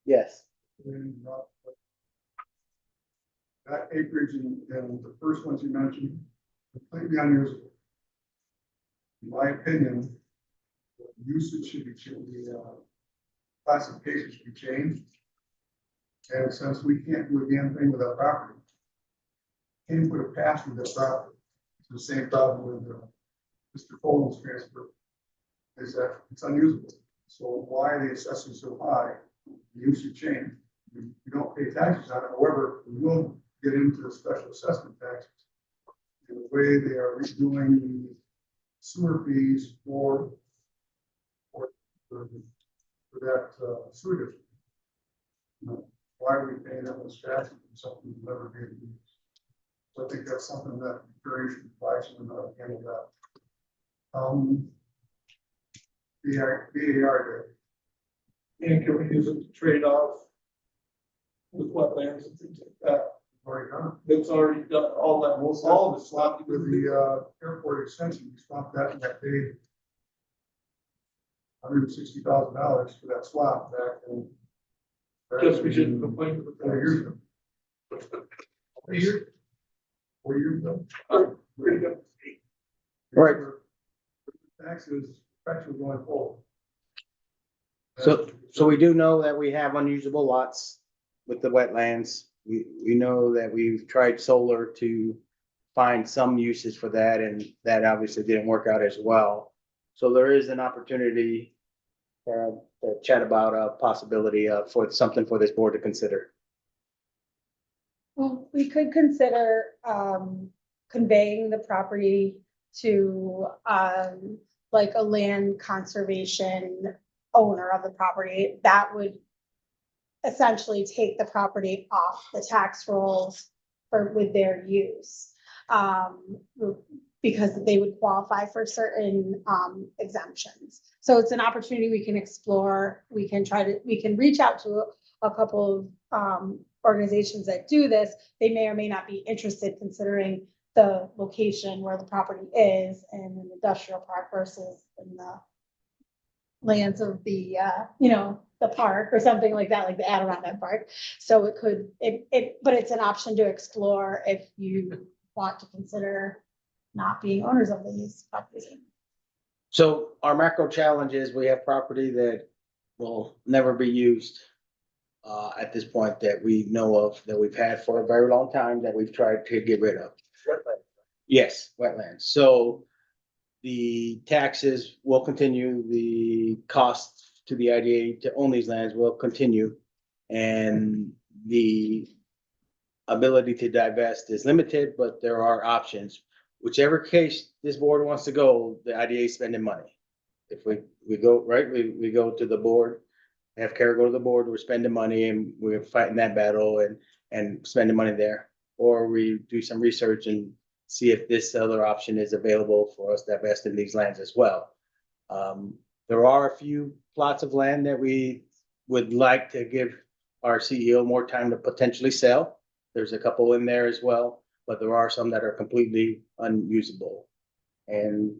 Yes. That acreage and the first ones you mentioned, completely unusable. In my opinion, the usage should be changed, the classification should be changed. And since we can't do a damn thing with that property, can't put a pass through that property. It's the same problem with Mr. Coleman's transfer, is that it's unusable. So why are they assessing so high? the usage change. You don't pay taxes on it, however, we will get into the special assessment taxes. And the way they are redoing the sewer fees for that sewer district. Why are we paying that much tax on something we never did use? So I think that's something that jury should advise them to handle that. BAR, And can we use it to trade off with wetlands and things like that? already done. It's already done, all that, most, all of the swap With the airport extension, we swapped that and that paid $160,000 for that swap back in. Guess we shouldn't complain with 4 years that. ago. A year? 4 years ago. Pretty good. Right. Taxes, actually going forward. So we do know that we have unusable lots with the wetlands. We know that we've tried solar to find some uses for that, and that obviously didn't work out as well. So there is an opportunity to chat about a possibility for something for this board to consider. Well, we could consider conveying the property to like a land conservation owner of the property. That would essentially take the property off the tax rolls with their use. Because they would qualify for certain exemptions. So it's an opportunity we can explore. We can reach out to a couple of organizations that do this. They may or may not be interested, considering the location where the property is in an industrial park versus in the lands of the the park or something like that, like the Adirondack Park. So but it's an option to explore if you want to consider not being owners of these properties. So our macro challenge is we have property that will never be used at this point, that we know of, that we've had for a very long time, that we've tried to get rid of. Yes, wetlands. So the taxes will continue, the cost to the IDA to own these lands will continue, and the ability to divest is limited, but there are options. Whichever case this board wants to go, the IDA is spending money. If we go, right, we go to the board, have Kara go to the board, we're spending money and we're fighting that battle and spending money there. Or we do some research and see if this other option is available for us to invest in these lands as well. There are a few plots of land that we would like to give our CEO more time to potentially sell. There's a couple in there as well, but there are some that are completely unusable. And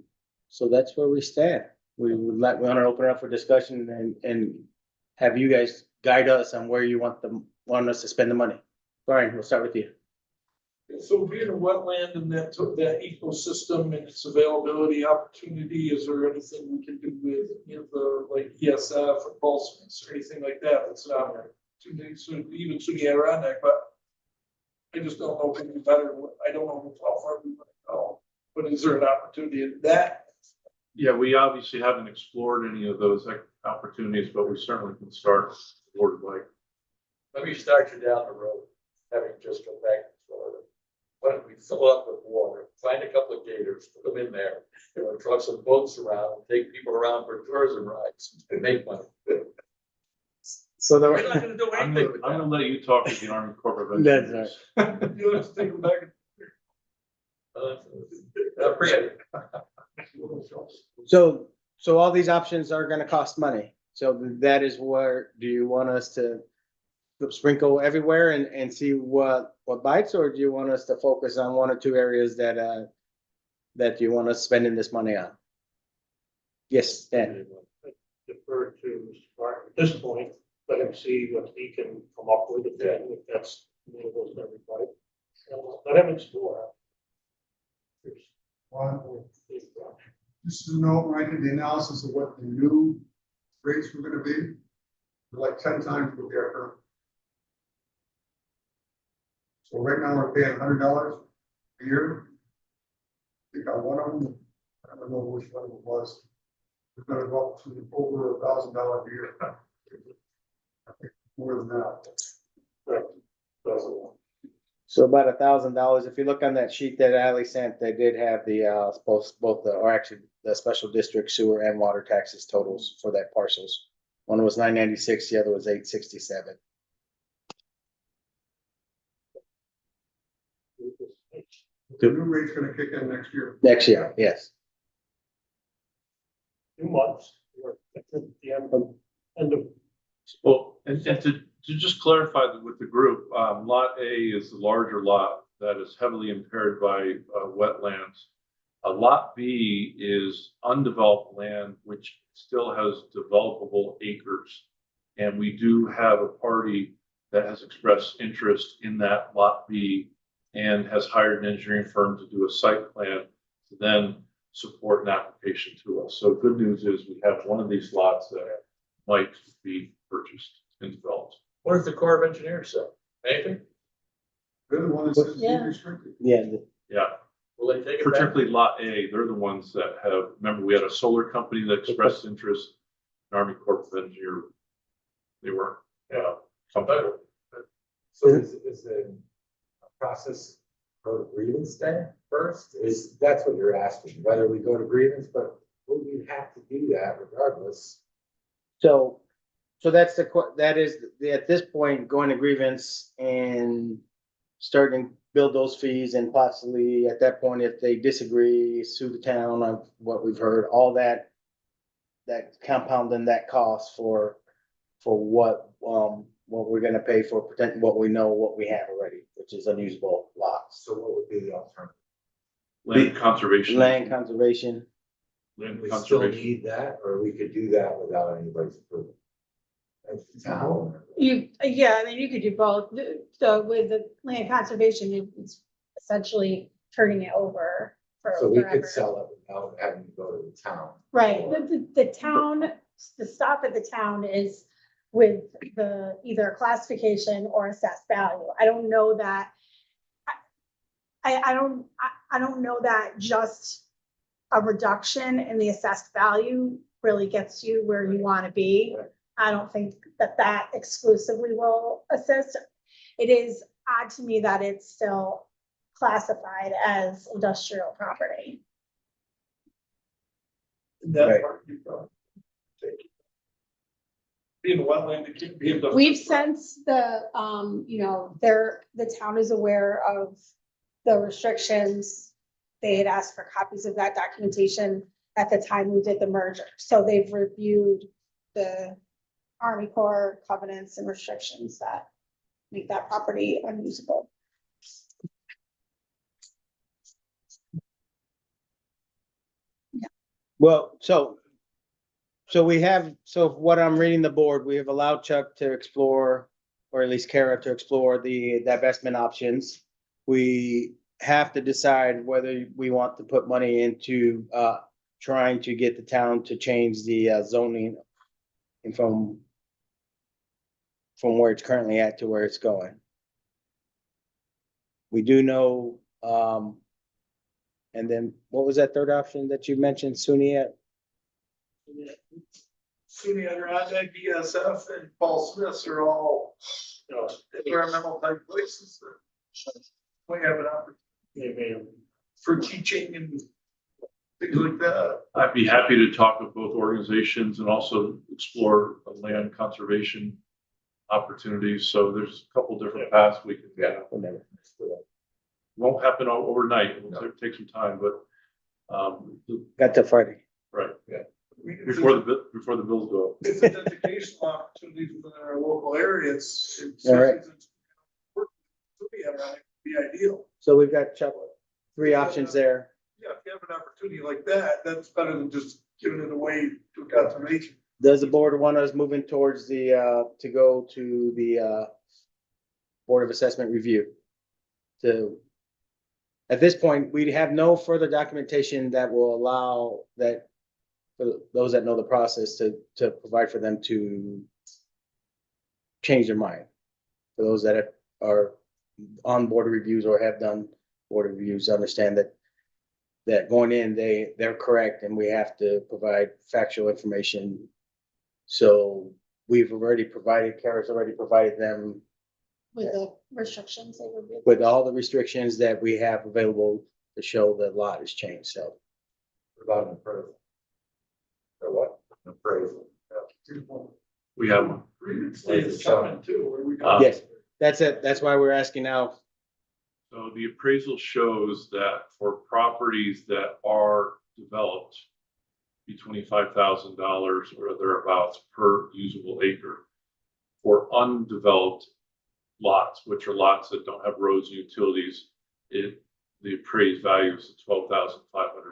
so that's where we stand. We want to open it up for discussion and have you guys guide us on where you want us to spend the money. Brian, we'll start with you. So being a wetland and that ecosystem and its availability opportunity, is there anything we can do with, like ESF or pulse or anything like that? It's not even to the Adirondack, but I just don't know if it'd be better. I don't know how far we want to go, but is there an opportunity in that? Yeah, we obviously haven't explored any of those opportunities, but we certainly can start board like. Let me start you down the road, having just come back to Florida. Why don't we fill up with water, find a couple of gators, put them in there, truck some boats around, take people around for tourism rides and make money. So We're not gonna do I'm anything with gonna that. let you talk to the Army Corps of That's Engineers. You have to take them back. Appreciate it. So all these options are gonna cost money. So that is where, do you want us to sprinkle everywhere and see what bites, or do you want us to focus on one or two areas that you want us spending this money on? Yes, Dan. Defer to Mr. Clark at this point, let him see what he can come up with, if that's amenable to everybody. Let him explore. Just to know, when I did the analysis of what the new rates were gonna be, they're like 10 times what they are currently. So right now we're paying $100 a year. I think on one of them, I don't know which one it was. It's gonna go up to over $1,000 a year. I think more than that. Right. So, So about $1,000. If you look on that sheet that Ally sent, they did have the, both the, or actually the special district sewer and water taxes totals for that parcels. One was 996, the other was 867. The new rate's gonna kick in next year. Next year, yes. 2 months. We're at the end of. Well, and to just clarify with the group, lot A is the larger lot that is heavily impaired by wetlands. Lot B is undeveloped land, which still has developable acres. And we do have a party that has expressed interest in that lot B and has hired an engineering firm to do a site plan to then support an application to us. So good news is we have one of these lots that might be purchased and developed. What does the Corps of Engineers say? Anything? They're the one that says Yeah. deed restricted. Yeah, Yeah, Will they take it back? particularly lot A, they're the ones that have, remember, we had a solar company that expressed interest, an Army Corps of Engineer. They weren't, compatible. So is the process go to grievance then first? That's what you're asking, whether we go to grievance, but we have to do that regardless. so, that's that is, at this point, going to grievance and starting to build those fees and possibly at that point, if they disagree, sue the town of what we've heard, all that compounding that cost for what we're gonna pay for pretend what we know, what we have already, which is unusable lots. So what would be the alternative? Land conservation. Land conservation, Land We still conservation. need that, or we could do that without anybody's approval? That's the town. Yeah, I mean, you could do both. So with the land conservation, it's essentially turning it over for So we forever. could sell it without having to go to the town. Right, the town, the stop at the town is with either classification or assessed value. I don't know that. I don't know that just a reduction in the assessed value really gets you where you want to be. I don't think that exclusively will assist. It is odd to me that it's still classified as industrial property. That Right. part you probably take. Being a wetland, it can be. industrial. We've sensed the town is aware of the restrictions. They had asked for copies of that documentation at the time we did the merger. So they've reviewed the Army Corps covenants and restrictions that make that property unusable. well, so what I'm reading the board, we have allowed Chuck to explore, or at least Kara to explore the divestment options. We have to decide whether we want to put money into, trying to get the town to change the zoning and from where it's currently at to where it's going. We do know, and then what was that third option that you mentioned, SUNY? SUNY Adirondack, BSF, and Paul Smiths are all, environmental type places that we have an opportunity for teaching and things like that. I'd be happy to talk with both organizations and also explore land conservation opportunities. So there's a couple different paths we can go. Whatever. Won't happen overnight. It will take some time, but, Got till Friday. right, Before before the bills go up. it's an educational opportunity within our local areas. All right. Be ideal. So we've got, Chuck, 3 options there. Yeah, if you have an opportunity like that, that's better than just giving it away to conservation. Does the board want us moving towards the, to go to the, Board of Assessment review? At this point, we have no further documentation that will allow that, for those that know the process, to provide for them to change their mind. For those that are on board reviews or have done board reviews, understand that going in, they're correct, and we have to provide factual information. So we've already provided, Kara's already provided them With the restrictions they would be. with all the restrictions that we have available to show the lot has changed, so. What about an appraisal? Or what? An appraisal. We have one. Grievance day is coming too, where we go. Yes. That's it. That's why we're asking now. So the appraisal shows that for properties that are developed, be $25,000 or thereabouts per usable acre. For undeveloped lots, which are lots that don't have roads and utilities, the appraised value is $12,500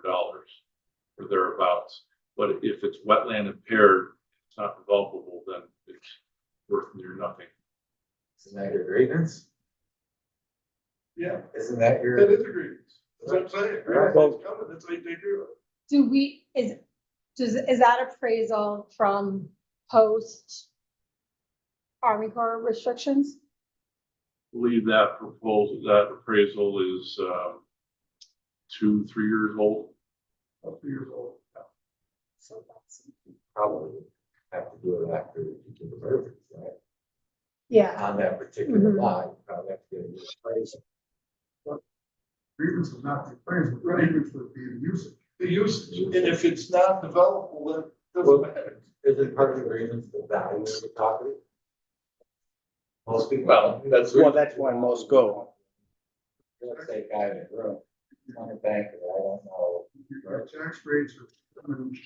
or thereabouts. But if it's wetland impaired, it's not developable, then it's worth near nothing. Isn't that your grievance? Yeah, Isn't that that your? is a grievance. That's what I'm saying. Right. Grievance is coming, that's what they do. Is that appraisal from post Army Corps restrictions? Believe that that appraisal is 2-3 years old. Up to years old. So that's, Probably have to do it after you do the verdict, right? yeah, On that particular Mhm. lot, you probably have to get a new appraisal. Grievance is not the appraisal, grievance would be the usage. The usage, and if it's not developable, then it Well- doesn't matter. Is it part of the grievance, the value of the property? Most people. Well, that's- Well, that's why most go. Real estate guy in the room, on a bank, I don't know. Our tax rates are determined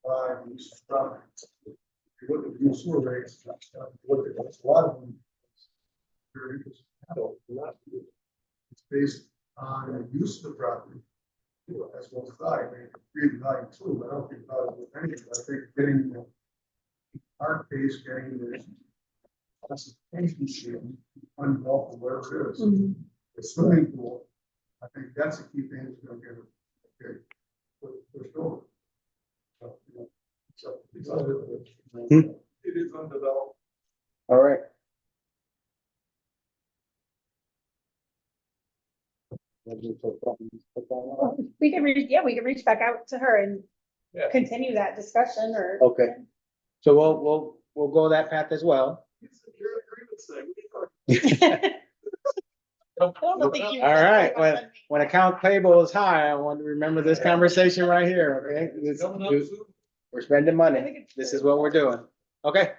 by use of property. If you look at the sewer rates, look at this, a lot of them. Very interesting. It's based on the use of the property. As well as value, I mean, create value too, but I don't think value with anything, I think getting the. Our case, getting the. Classification sheet, undeveloped, whatever it is, Mhm. the swimming pool, I think that's a key thing that's gonna get it. Okay. Pushed over. So, you know, so it's undeveloped. It is undeveloped. All right. we can we can reach back out to her and Yeah. continue that discussion or. Okay. So we'll go that path as well. It's a your grievance day. What are you talking All right, when account payable is high, I want to remember this conversation right here, okay? This- Coming up soon. We're spending I money. think it's This true. is what we're doing. Okay.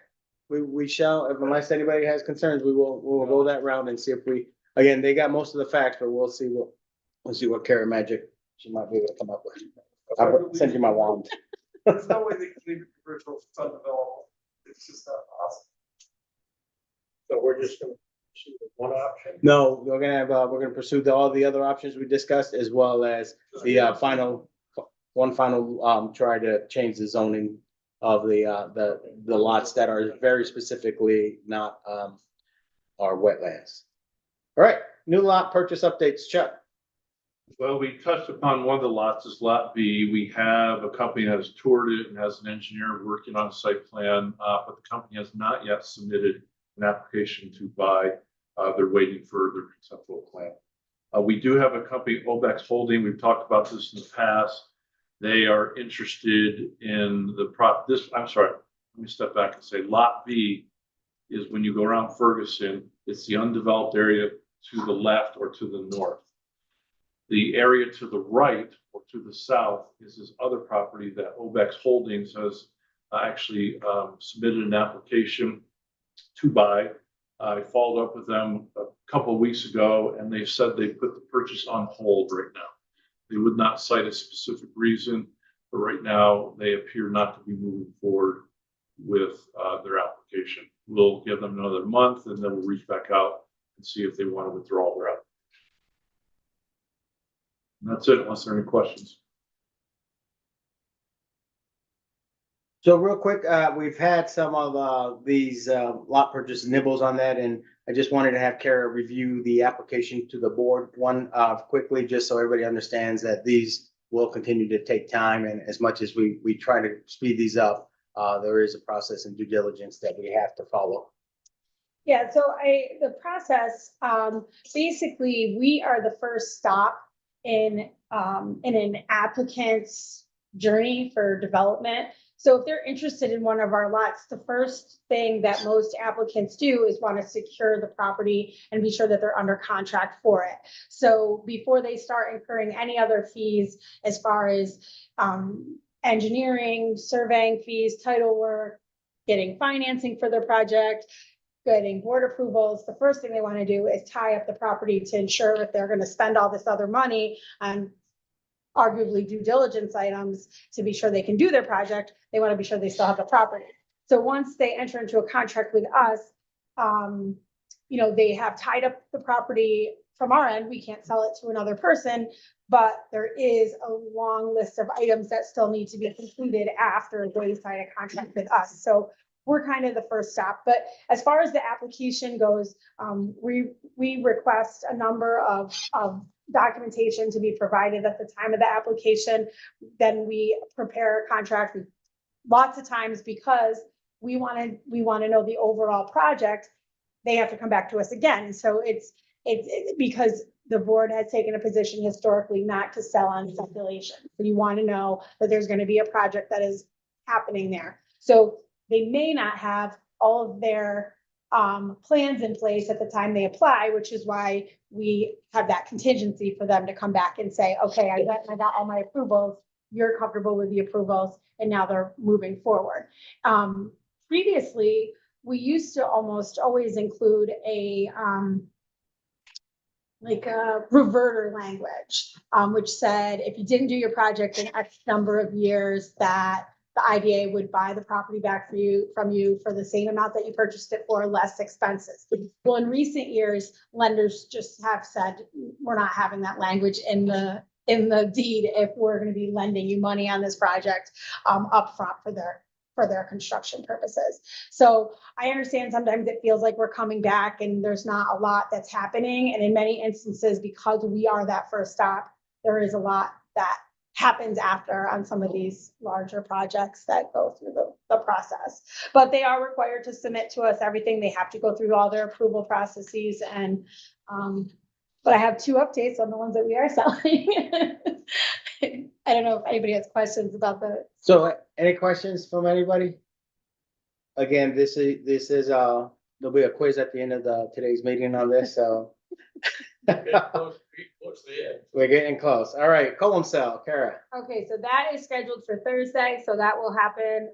We shall, unless anybody has concerns, we'll go that route and see if we, again, they got most of the facts, but we'll see what Kara Magic she might be able to come up with. I'll send you my wand. There's no way they can leave it commercial if it's undeveloped. It's just not possible. So we're just gonna choose one option. No, we're gonna pursue all the other options we discussed as well as the final try to change the zoning of the lots that are very specifically not are wetlands. All right, new lot purchase updates, Chuck. Well, we touched upon one of the lots, is Lot B. We have a company that has toured it and has an engineer working on a site plan, but the company has not yet submitted an application to buy. They're waiting for their conceptual plan. We do have a company, Obex Holding. We've talked about this in the past. They are interested in I'm sorry, let me step back and say Lot B is when you go around Ferguson, it's the undeveloped area to the left or to the north. The area to the right or to the south is this other property that Obex Holdings has actually submitted an application to buy. I followed up with them a couple of weeks ago, and they said they put the purchase on hold right now. They would not cite a specific reason, but right now they appear not to be moving forward with their application. We'll give them another month, and then we'll reach back out and see if they want to withdraw their application. And that's it, unless there are any questions. So real quick, we've had some of these lot purchase nibbles on that, and I just wanted to have Kara review the application to the board quickly, just so everybody understands that these will continue to take time, and as much as we try to speed these up, there is a process and due diligence that we have to follow. Yeah, so the process, basically, we are the first stop in an applicant's journey for development. So if they're interested in one of our lots, the first thing that most applicants do is want to secure the property and be sure that they're under contract for it. So before they start incurring any other fees as far as engineering, surveying fees, title work, getting financing for their project, getting board approvals, the first thing they want to do is tie up the property to ensure if they're going to spend all this other money on arguably due diligence items to be sure they can do their project, they want to be sure they still have the property. So once they enter into a contract with us, they have tied up the property from our end, we can't sell it to another person, but there is a long list of items that still need to be completed after they sign a contract with us. So we're kind of the first stop. But as far as the application goes, we request a number of documentation to be provided at the time of the application. Then we prepare a contract lots of times because we want to know the overall project. They have to come back to us again. So it's because the board has taken a position historically not to sell on speculation. So you want to know that there's going to be a project that is happening there. So they may not have all of their plans in place at the time they apply, which is why we have that contingency for them to come back and say, okay, I got all my approvals. You're comfortable with the approvals, and now they're moving forward. Previously, we used to almost always include a reverter language, which said if you didn't do your project in X number of years, that the IDA would buy the property back from you for the same amount that you purchased it for, less expenses. Well, in recent years, lenders just have said, we're not having that language in the deed if we're going to be lending you money on this project upfront for their construction purposes. So I understand sometimes it feels like we're coming back and there's not a lot that's happening. And in many instances, because we are that first stop, there is a lot that happens after on some of these larger projects that go through the process. But they are required to submit to us everything. They have to go through all their approval processes. And but I have 2 updates on the ones that we are selling. I don't know if anybody has questions about the. So any questions from anybody? Again, this is there'll be a quiz at the end of today's meeting on this, so. We're getting close. All right, column cell, Kara. Okay, so that is scheduled for Thursday, so that will happen.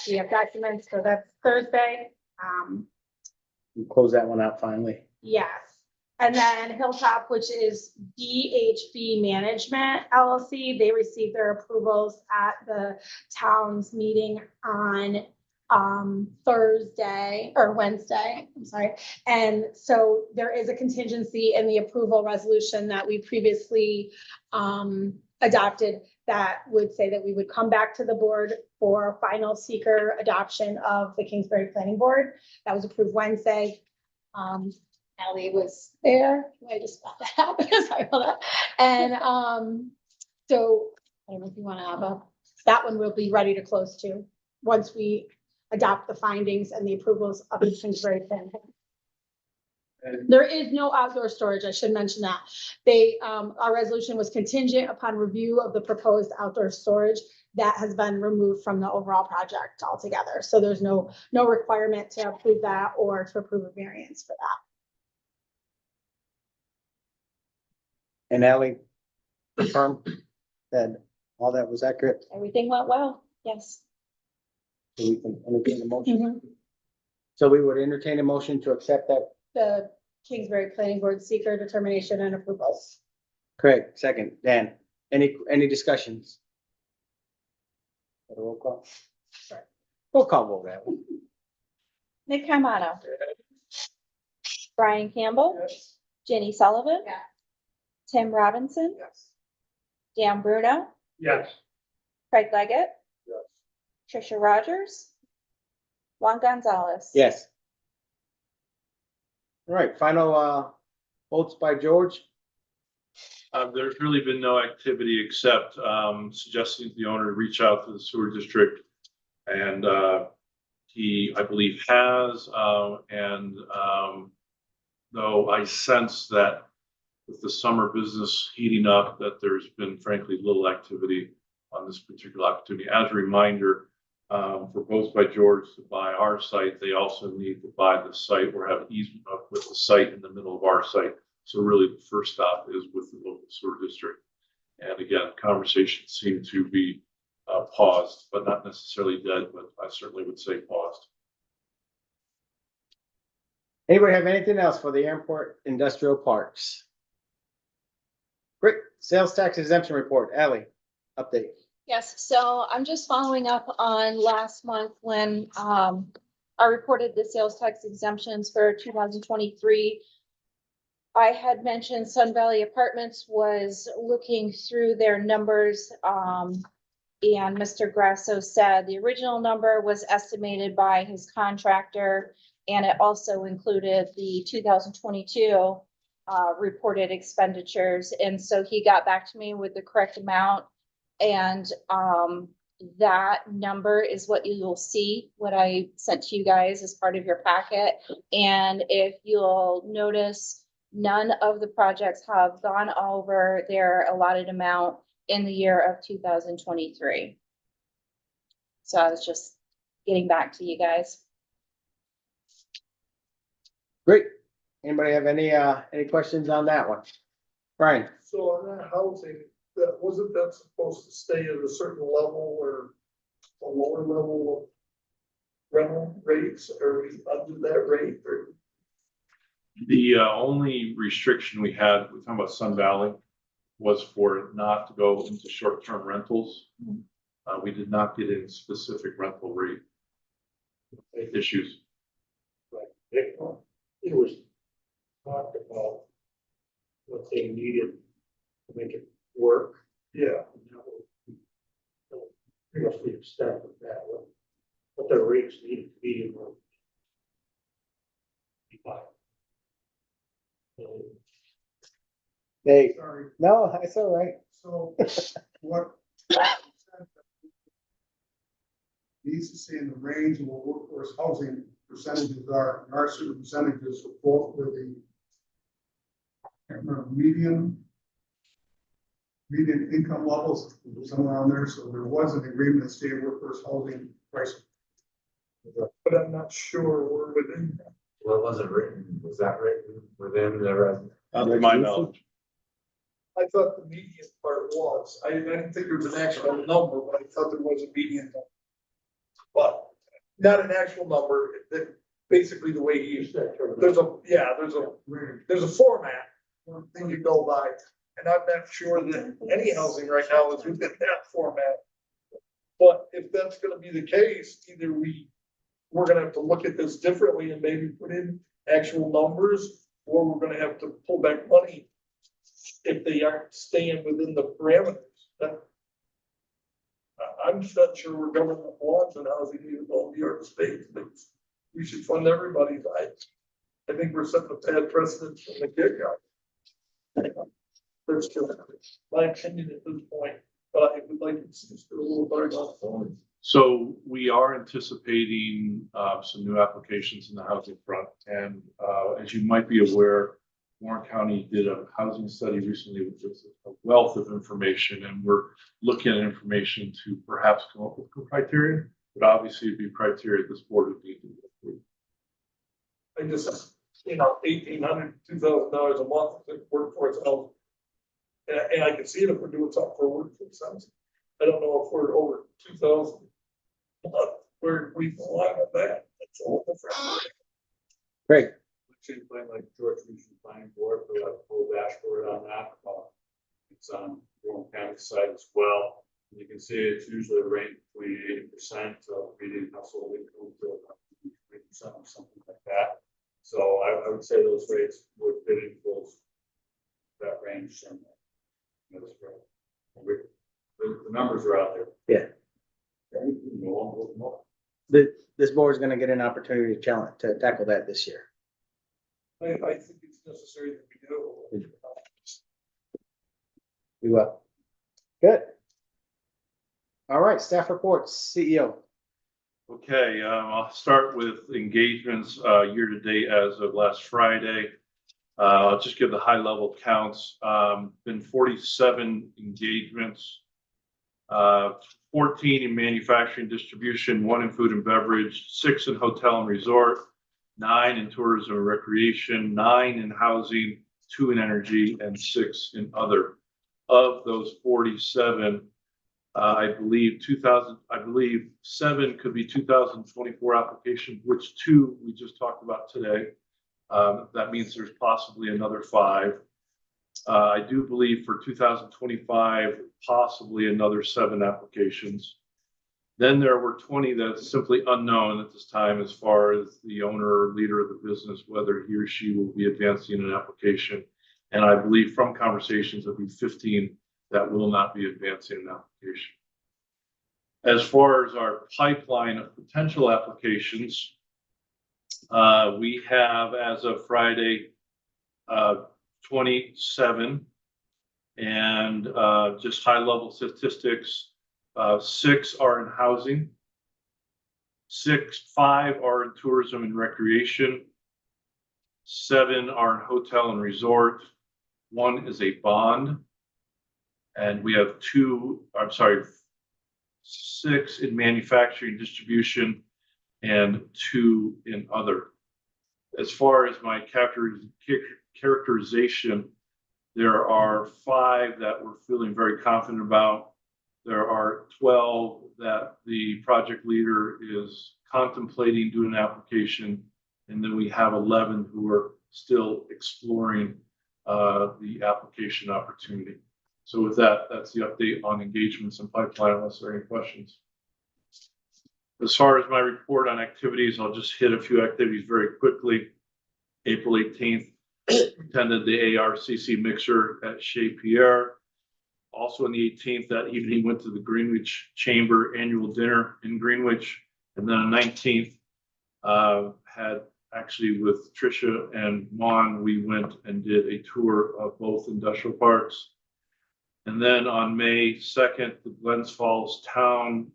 We have documents, so that's Thursday. We'll close that one out finally. Yes. And then Hilltop, which is DHB Management LLC, they received their approvals at the town's meeting on Thursday or Wednesday, I'm sorry. And so there is a contingency in the approval resolution that we previously adopted that would say that we would come back to the board for final seeker adoption of the Kingsbury Planning Board. That was approved Wednesday. Ally was there. I just found that out. Sorry about that. And so I don't know if you want to have that one will be ready to close too once we adopt the findings and the approvals of the Kingsbury Planning Board. There is no outdoor storage. I should mention that. Our resolution was contingent upon review of the proposed outdoor storage that has been removed from the overall project altogether. So there's no requirement to approve that or to approve a variance for that. And Ally, confirm that all that was accurate, Everything went well. Yes. so we can entertain a motion. So we would entertain a motion to accept that. The Kingsbury Planning Board seeker determination and approvals. Craig, second. Dan, any discussions? Roll call. Roll call vote, Ally. Nick Carmano. Brian Campbell. Jenny Sullivan. Yeah. Tim Robinson. Yes. Dan Bruno. Yes. Craig Leggett. Yes. Trisha Rogers. Juan Gonzalez. Yes. All right, final votes by George. There's really been no activity except suggesting to the owner to reach out to the sewer district. And he, I believe, has. Though I sense that with the summer business heating up, that there's been frankly little activity on this particular opportunity. As a reminder, for Post by George to buy our site, they also need to buy the site or have easement up with the site in the middle of our site. So really the first stop is with the local sewer district. And again, conversations seem to be paused, but not necessarily dead, but I certainly would say paused. Anybody have anything else for the airport industrial parks? Great, sales tax exemption report, Ally, update. Yes, so I'm just following up on last month when I reported the sales tax exemptions for 2023. I had mentioned Sun Valley Apartments was looking through their numbers, and Mr. Grasso said the original number was estimated by his contractor, and it also included the 2022 reported expenditures. And so he got back to me with the correct amount. And that number is what you will see, what I sent to you guys as part of your packet. And if you'll notice, none of the projects have gone over their allotted amount in the year of 2023. So I was just getting back to you guys. Great. Anybody have any questions on that one? Brian? So on that housing, that wasn't that supposed to stay at a certain level or a lower level of rental rates? Are we under that rate or? The only restriction we had, we're talking about Sun Valley, was for it not to go into short-term rentals. We did not get any specific rental rate issues. It was talked about what they needed to make it work. Yeah. Pretty much the extent of that, what their rates needed to be in order to be fine. Hey, Sorry, no, it's all right. so what needs to stay in the range of what workforce housing percentages are, and our certain percentages for both with the, I can't remember, median income levels, somewhere on there, so there was an agreement to stay workforce housing pricing. But I'm not sure we're within that. Well, it wasn't written, was that written within the resident? Not to my knowledge. I thought the median part was, I didn't think there was an actual number, but I thought there was a median number. But not an actual number, that basically the way he used it, there's a format, one thing you go by. And I'm not sure that any housing right now is within that format. But if that's gonna be the case, either we're gonna have to look at this differently and maybe put in actual numbers, or we're gonna have to pull back money if they aren't staying within the parameters. I'm just not sure we're government laws and housing in all New York State. We should fund everybody. I think we're setting a bad precedent from the get-go. That's just my opinion at this point, but I would like to see us do a little better on phone. So we are anticipating some new applications in the housing front. And as you might be aware, Warren County did a housing study recently with a wealth of information, and we're looking at information to perhaps come up with criteria, but obviously it'd be criteria this board would need to approve. I just, $1,800, $2,000 a month to workforce health. And I can see it if we're doing something for workforce housing. I don't know if we're over 2,000. Where we belong with that. That's all different. Great. Actually, playing like George Regional Planning Board, we have a full dashboard on that. It's on Warren County site as well. And you can see it's usually a range between 80% of median household income to 3% or something like that. So I would say those rates would fit in close to that range somewhere. That's right. The numbers are out there. Yeah. This board is going to get an opportunity to tackle that this year. I think it's necessary that we do. We will. Good. All right, staff reports, CEO. Okay, I'll start with engagements year to date as of last Friday. I'll just give the high level counts. Been 47 engagements 14 in manufacturing distribution, 1 in food and beverage, 6 in hotel and resort, 9 in tourism and recreation, 9 in housing, 2 in energy, and 6 in other. Of those 47, I believe 7 could be 2024 applications, which 2 we just talked about today. That means there's possibly another 5. I do believe for 2025, possibly another 7 applications. Then there were 20 that's simply unknown at this time as far as the owner or leader of the business, whether he or she will be advancing an application. And I believe from conversations, there'll be 15 that will not be advancing an application. As far as our pipeline of potential applications, we have, as of Friday, 27, and just high-level statistics, 6 are in housing, 5 are in tourism and recreation, 7 are in hotel and resort, 1 is a bond, and we have 6 in manufacturing distribution and 2 in other. As far as my characterization, there are 5 that we're feeling very confident about. There are 12 that the project leader is contemplating doing an application, and then we have 11 who are still exploring the application opportunity. So with that, that's the update on engagements and pipeline, unless there are any questions. As far as my report on activities, I'll just hit a few activities very quickly. April 18th, attended the ARCC mixer at Chez Pierre. Also on the 18th, that evening, went to the Greenwich Chamber annual dinner in Greenwich. And then on 19th, had actually with Tricia and Juan, we went and did a tour of both industrial parks. And then on May 2nd, the Glens Falls Town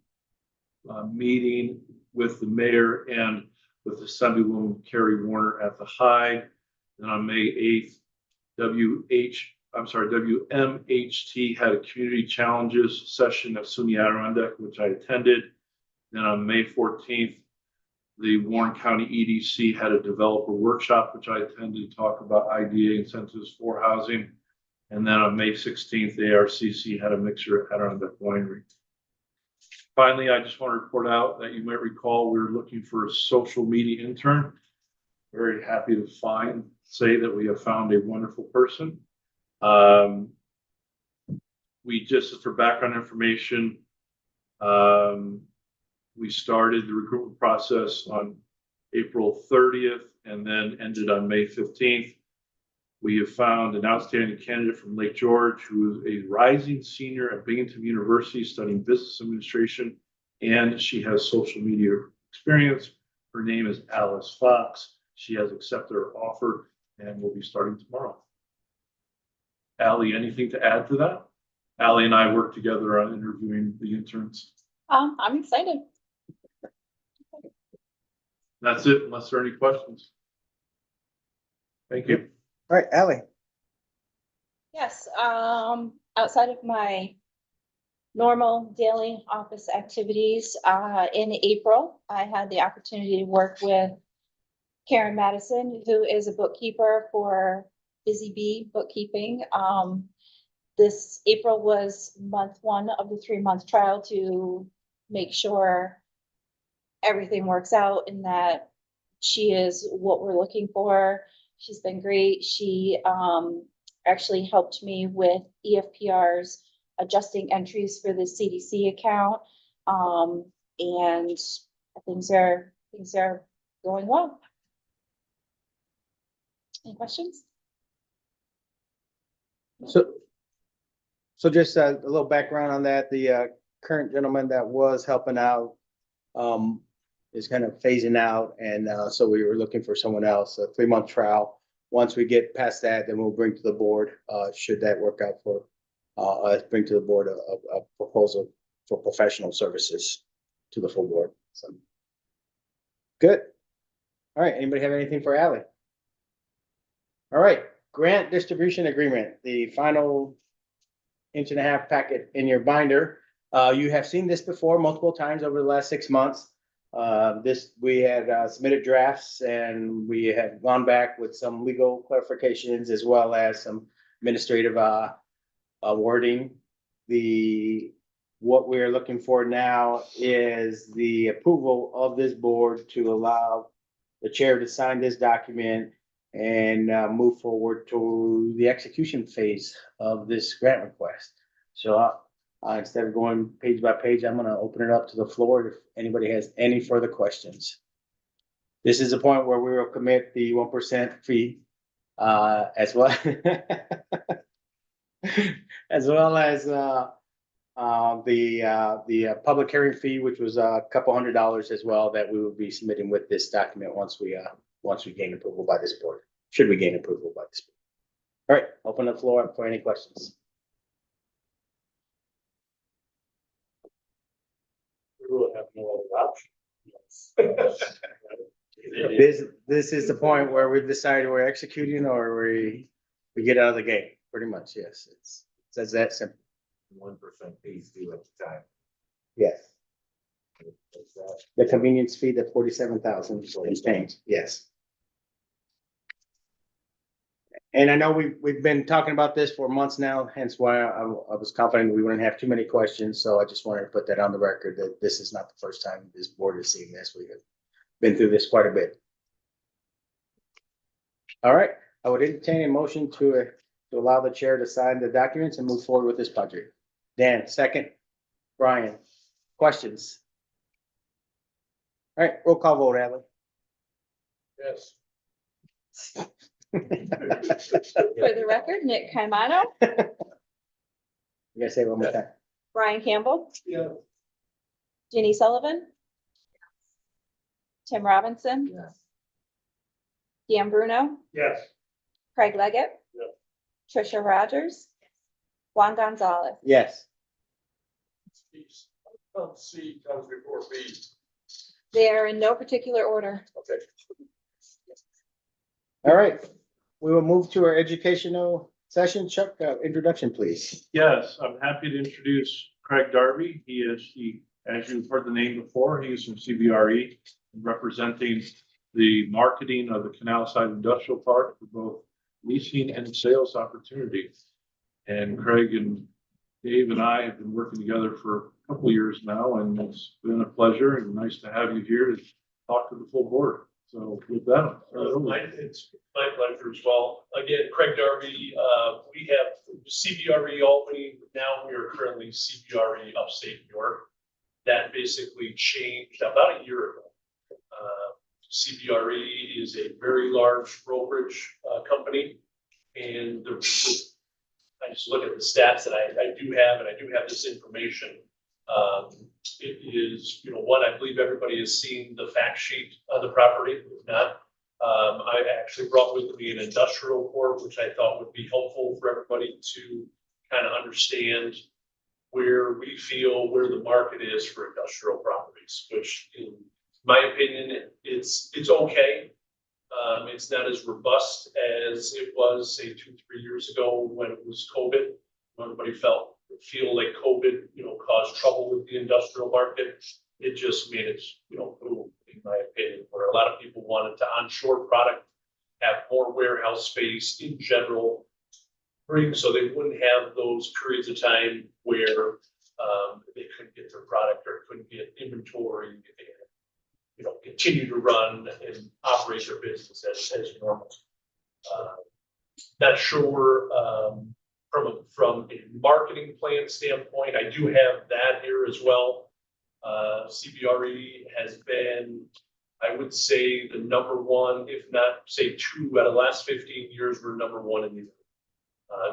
meeting with the mayor and with Assemblywoman Carrie Warner at the High. And on May 8th, WMHT had a community challenges session at SUNY Adirondack, which I attended. Then on May 14th, the Warren County EDC had a developer workshop, which I attended to talk about IDA incentives for housing. And then on May 16th, the ARCC had a mixer at Adirondack Winery. Finally, I just want to report out that you might recall we were looking for a social media intern. Very happy to say that we have found a wonderful person. We just, for background information, we started the recruitment process on April 30th and then ended on May 15th. We have found an outstanding candidate from Lake George who is a rising senior at Binghamton University studying business administration, and she has social media experience. Her name is Alice Fox. She has accepted our offer and will be starting tomorrow. Allie, anything to add to that? Allie and I work together on interviewing the interns. I'm excited. That's it, unless there are any questions. Thank you. All right, Ally. Yes, outside of my normal daily office activities, in April, I had the opportunity to work with Karen Madison, who is a bookkeeper for Busy Bee Bookkeeping. This April was month 1 of the 3-month trial to make sure everything works out and that she is what we're looking for. She's been great. She actually helped me with EFPR's adjusting entries for the CDC account. And things are going well. Any questions? So just a little background on that. The current gentleman that was helping out is kind of phasing out, and so we were looking for someone else, a 3-month trial. Once we get past that, then we'll bring to the board, should that work out for us, bring to the board a proposal for professional services to the full board. So good. All right, anybody have anything for Ally? All right, grant distribution agreement, the final 1.5 inch packet in your binder. You have seen this before multiple times over the last 6 months. We had submitted drafts and we have gone back with some legal clarifications as well as some administrative wording. What we're looking for now is the approval of this board to allow the chair to sign this document and move forward to the execution phase of this grant request. So instead of going page by page, I'm gonna open it up to the floor if anybody has any further questions. This is a point where we will commit the 1% fee, as well. As well as, the public hearing fee, which was a couple $100 as well, that we will be submitting with this document once we gain approval by this board, should we gain approval by this board. All right, open the floor up for any questions. We really have no other option. This is the point where we've decided we're executing or we get out of the game, pretty much, yes. It's that simple. 1% fees due at the time. Yes. Is that- The convenience fee, the 47,000 is changed, yes. And I know we've been talking about this for months now, hence why I was confident we wouldn't have too many questions. So I just wanted to put that on the record that this is not the first time this board has seen this. We have been through this quite a bit. All right, I would entertain a motion to allow the chair to sign the documents and move forward with this project. Dan, second. Brian, questions? All right, roll call vote, Adley. Yes. For the record, Nick Caimano, You gotta say it one more time. Brian Campbell, Yeah. Ginny Sullivan, Tim Robinson, Yes. Dan Bruno, Yes. Craig Leggett, Yeah. Trisha Rogers, Juan Gonzalez. Yes. C comes before B. They are in no particular order. Okay. All right, we will move to our educational session. Chuck, introduction, please. Yes, I'm happy to introduce Craig Darby. As you've heard the name before, he is from CBRE, representing the marketing of the Canal Side Industrial Park for both leasing and sales opportunities. And Craig and Dave and I have been working together for a couple of years now, and it's been a pleasure and nice to have you here to talk to the full board. So with that, I'll turn it over. It's my pleasure as well. Again, Craig Darby, we have CBRE Albany, now we are currently CBRE Upstate New York. That basically changed about a year ago. CBRE is a very large brokerage company, and I just look at the stats that I do have, and I do have this information. It is, one, I believe everybody has seen the fact sheet of the property. If not, I actually brought with me an industrial report, which I thought would be helpful for everybody to kind of understand where we feel where the market is for industrial properties, which in my opinion, it's okay. It's not as robust as it was, say, 2-3 years ago when it was COVID. Everybody feel like COVID, caused trouble with the industrial market. It just made it, boom, in my opinion, where a lot of people wanted to onshore product, have more warehouse space in general, so they wouldn't have those periods of time where they couldn't get their product or couldn't get inventory, and, continue to run and operate their business as normal. Not sure from a marketing plan standpoint, I do have that here as well. CBRE has been, I would say, the number one, if not say 2 out of the last 15 years, we're number 1 in the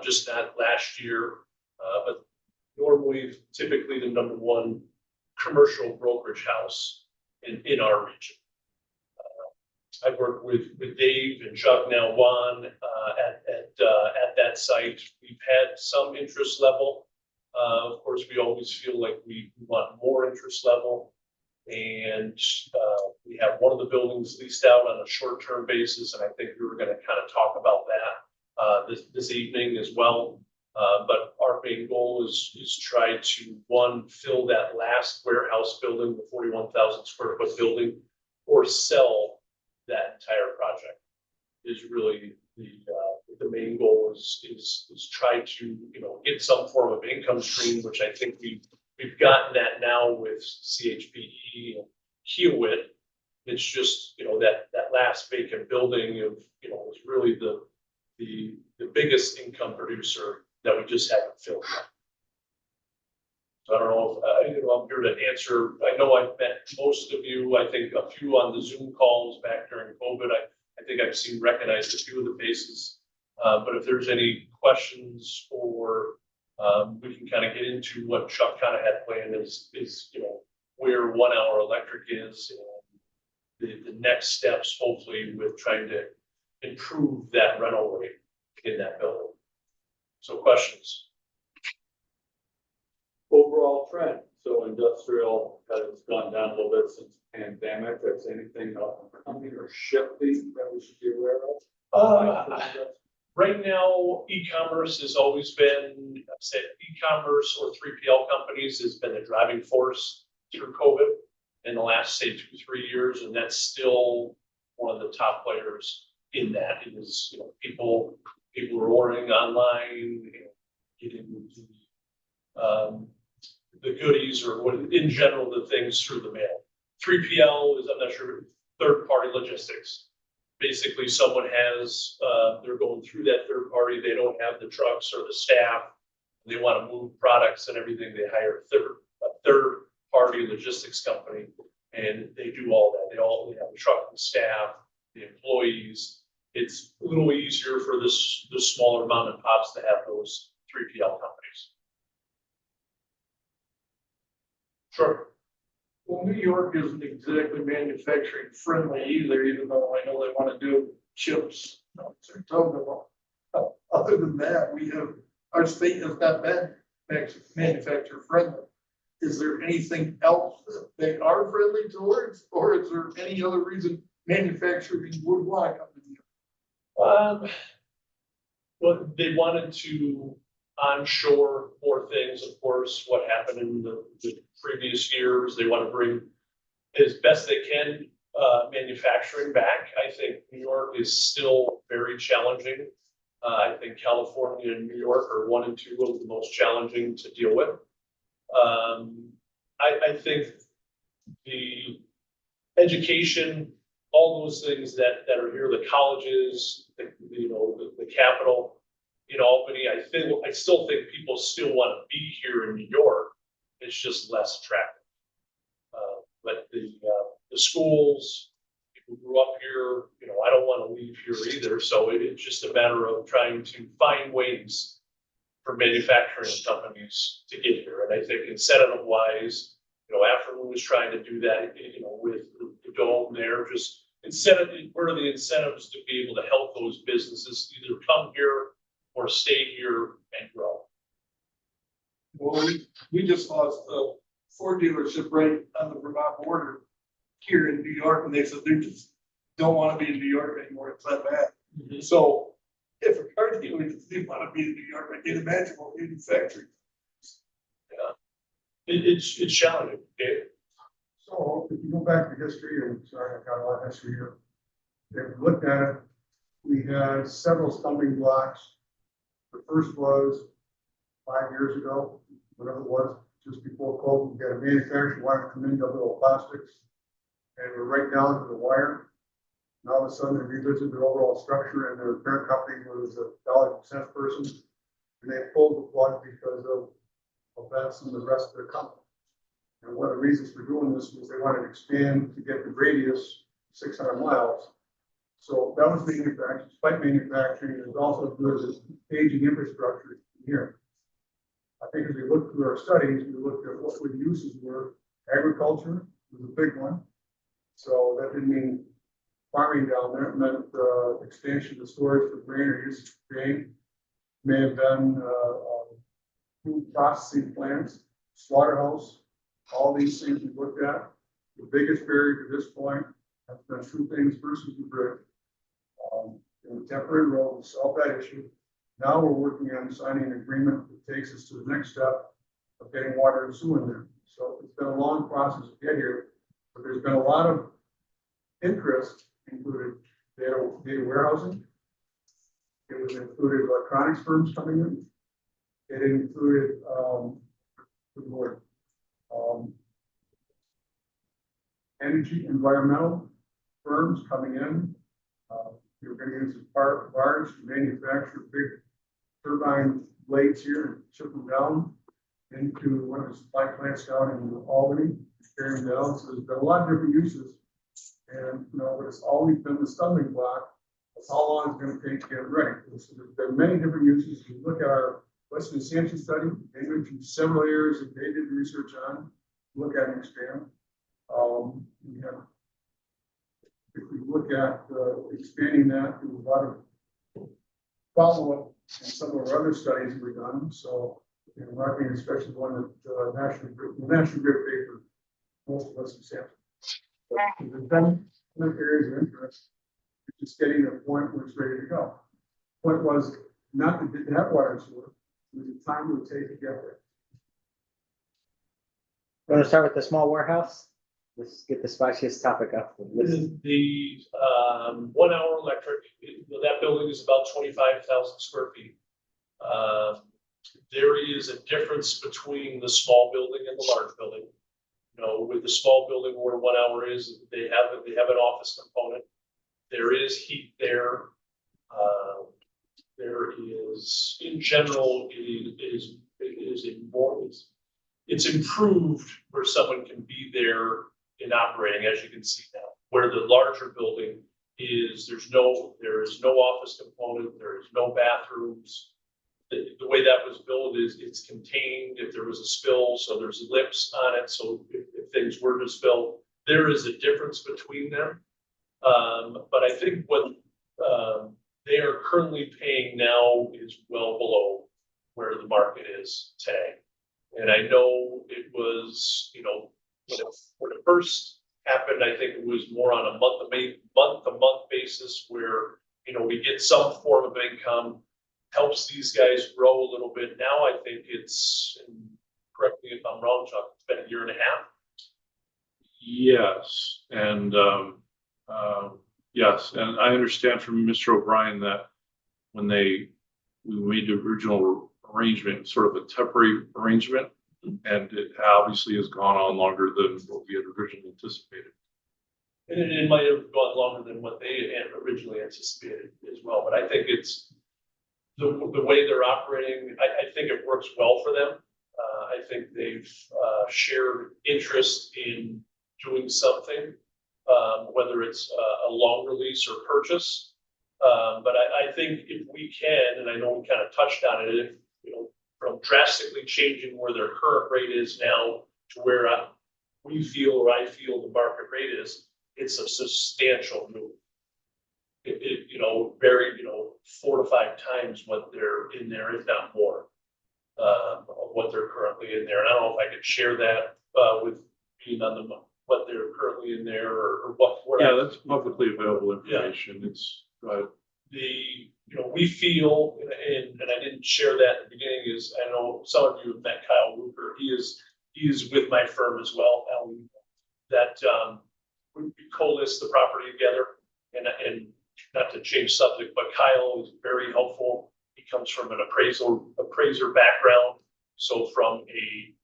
just not last year, but normally, typically the number 1 commercial brokerage house in our region. I've worked with Dave and Chuck, now Juan, at that site. We've had some interest level. Of course, we always feel like we want more interest level. And we have one of the buildings leased out on a short-term basis, and I think we were going to kind of talk about that this evening as well. But our main goal is try to, one, fill that last warehouse building, the 41,000 square foot building, or sell that entire project. Is really the main goal is try to, get some form of income stream, which I think we've gotten that now with CHPE and Hewitt. It's just, that last vacant building of, is really the biggest income producer that we just haven't filled yet. So I don't know if, I'm here to answer. I know I've met most of you. I think a few on the Zoom calls back during COVID. I think I've recognized a few of the faces. But if there's any questions or we can kind of get into what Chuck kind of had planned is, where 1 hour electric is and the next steps, hopefully with trying to improve that rental rate in that building. So questions? Overall trend, so industrial has gone down a little bit since the pandemic. Is anything coming or shifting that we should be aware of? Right now, e-commerce has always been, I've said e-commerce or 3PL companies has been the driving force through COVID in the last, say, 2-3 years. And that's still one of the top players in that. It is, people are ordering online, getting the goodies or what, in general, the things through the mail. 3PL is, I'm not sure, third-party logistics. Basically, someone has, they're going through that third party, they don't have the trucks or the staff, they want to move products and everything, they hire a third party logistics company, and they do all that. They have the truck and staff, the employees. It's a little easier for the smaller mom and pops to have those 3PL companies. Sure. Well, New York isn't exactly manufacturing friendly either, even though I know they want to do chips. Other than that, our state has not been manufacturer friendly. Is there anything else that they are friendly towards, or is there any other reason manufacturing would want to come to New York? Well, they wanted to onshore more things, of course, what happened in the previous years. They want to bring as best they can manufacturing back. I think New York is still very challenging. I think California and New York are 1 and 2 of the most challenging to deal with. I think the education, all those things that are here, the colleges, the capital in Albany, I still think people still want to be here in New York. It's just less attractive. But the schools, people grew up here, I don't want to leave here either. So it's just a matter of trying to find ways for manufacturing companies to get here. And I think incentive wise, Afrim was trying to do that, with the dome there, just what are the incentives to be able to help those businesses either come here or stay here and grow? Well, we just lost a Ford dealership right on the Vermont border here in New York, and they said they just don't want to be in New York anymore. It's that bad. Mm-hmm. So if a car dealer didn't want to be in New York, I can't imagine what manufacturing. Yeah, it's challenging. Okay? So if you go back to history, and sorry, I've got a lot of history here. If we looked at it, we had several stumbling blocks. The first was 5 years ago, whatever it was, just before COVID, we had a manufacturer wanted to come in, little plastics, and we're right down to the wire. And all of a sudden, they revisited their overall structure, and their parent company was a $1.00 person, and they pulled the plug because of events and the rest of their company. And one of the reasons for doing this was they wanted to expand to get the radius 600 miles. So that was manufacturing, despite manufacturing, it was also good as aging infrastructure here. I think as we looked through our studies, we looked at what the uses were. Agriculture was a big one. So that didn't mean farming down there. It meant expansion of storage for grain or use for grain. May have been food processing plants, slaughterhouse, all these things we looked at. The biggest barrier to this point has been 2 things versus the grid. In the temporary road, we solved that issue. Now we're working on signing an agreement that takes us to the next step of getting water and sewer in there. So it's been a long process to get here, but there's been a lot of interest, included data warehousing. It was included electronics firms coming in. It included, good lord, energy environmental firms coming in. We're going to use as part of ours to manufacture big turbine blades here and ship them down into one of the supply plants down in Albany, carry them down. So there's been a lot of different uses. And, you know, it's always been the stumbling block of how long it's going to take to get it ready. So there are many different uses. You look at our Western Sampson study, they mentioned several areas that they did research on, look at and expand. We have, if we look at expanding that, there's a lot of follow-up and some of our other studies that were done. So, you know, marketing, especially the one that the National Grid paper, most of us in Sampson. But there's been other areas of interest. It's just getting to a point where it's ready to go. Point was not that didn't have water and sewer, it was the time it would take to get there. Want to start with the small warehouse? Let's get the spiciest topic up. The 1 hour electric, that building is about 25,000 square feet. There is a difference between the small building and the large building. You know, with the small building where 1 hour is, they have an office component. There is heat there. There is, in general, it's improved where someone can be there in operating, as you can see now. Where the larger building is, there is no office component, there is no bathrooms. The way that was built is it's contained if there was a spill, so there's lips on it, so if things were to spill, there is a difference between them. But I think what they are currently paying now is well below where the market is today. And I know it was, you know, when it first happened, I think it was more on a month-to-month basis where, you know, we get some form of income, helps these guys grow a little bit. Now I think it's, correct me if I'm wrong, Chuck, it's been a year and a half. Yes, and yes, and I understand from Mr. O'Brien that when we made the original arrangement, sort of a temporary arrangement, and it obviously has gone on longer than what we had originally anticipated. And it might have gone longer than what they had originally anticipated as well, but I think it's the way they're operating, I think it works well for them. I think they've shared interest in doing something, whether it's a loan release or purchase. But I think if we can, and I know we kind of touched on it, if, you know, from drastically changing where their current rate is now to where we feel or I feel the market rate is, it's a substantial move. You know, very, you know, 4 to 5 times what they're in there, if not more, of what they're currently in there. And I don't know if I could share that with being on what they're currently in there or what. Yeah, that's publicly available information. Yeah. It's you know, we feel, and I didn't share that at the beginning, is I know some of you have met Kyle Luker. He is with my firm as well, Alan, that we co-list the property together, and not to change subject, but Kyle is very helpful. He comes from an appraiser background. So from a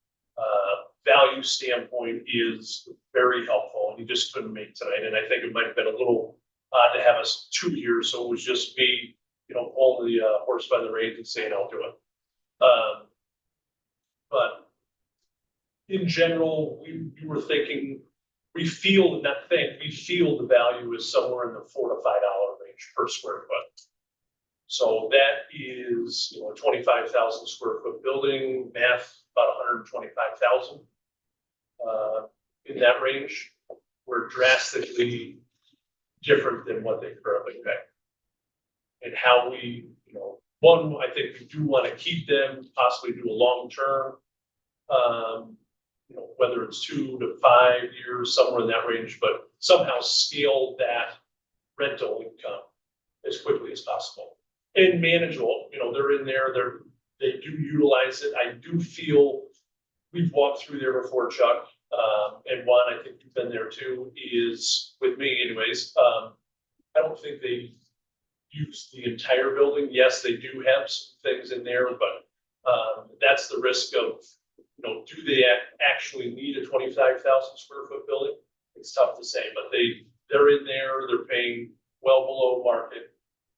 value standpoint, he is very helpful, and he just couldn't make tonight. And I think it might have been a little odd to have us 2 years. So it was just me, you know, pulling the horse by the reins and saying, I'll do it. But in general, we were thinking, we feel the value is somewhere in the $4 to $5 range per square foot. So that is, you know, a 25,000 square foot building, math about 125,000 in that range. We're drastically different than what they currently pay. And how we, you know, one, I think we do want to keep them, possibly do a long term, you know, whether it's 2 to 5 years, somewhere in that range, but somehow scale that rental income as quickly as possible. and manageable, you know, they're in there, they do utilize it. I do feel we've walked through there before, Chuck. And Juan, I think you've been there too, is with me anyways. I don't think they use the entire building. Yes, they do have some things in there, but that's the risk of, you know, do they actually need a 25,000 square foot building? It's tough to say, but they're in there, they're paying well below market.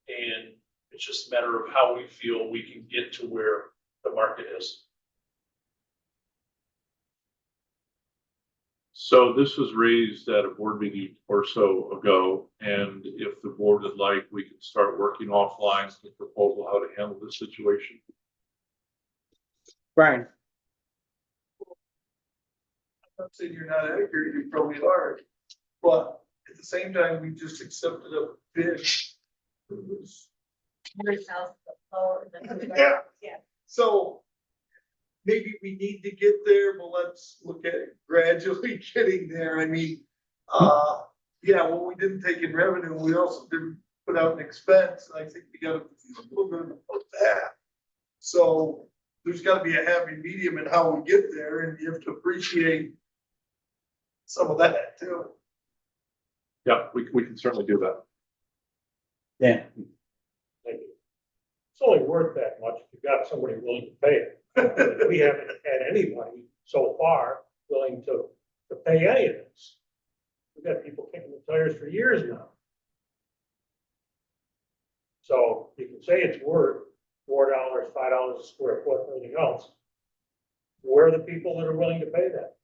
And it's just a matter of how we feel we can get to where the market is. So this was raised at a board meeting or so ago, and if the board would like, we can start working offline the proposal how to handle this situation. Brian, I'm not saying you're not accurate, you probably are, but at the same time, we just accepted a bid. It was- Yeah. Yeah. So maybe we need to get there, but let's look at gradually getting there. I mean, yeah, well, we didn't take in revenue. We also didn't put out an expense. And I think we gotta feel a little bit about that. So there's gotta be a happy medium in how we get there, and you have to appreciate some of that too. Yeah, we can certainly do that. yeah, Thank you. It's only worth that much if you've got somebody willing to pay it. We haven't had anybody so far willing to pay any of this. We've got people kicking the tires for years now. So you can say it's worth $4, $5 a square foot, everything else. Where are the people that are willing to pay that?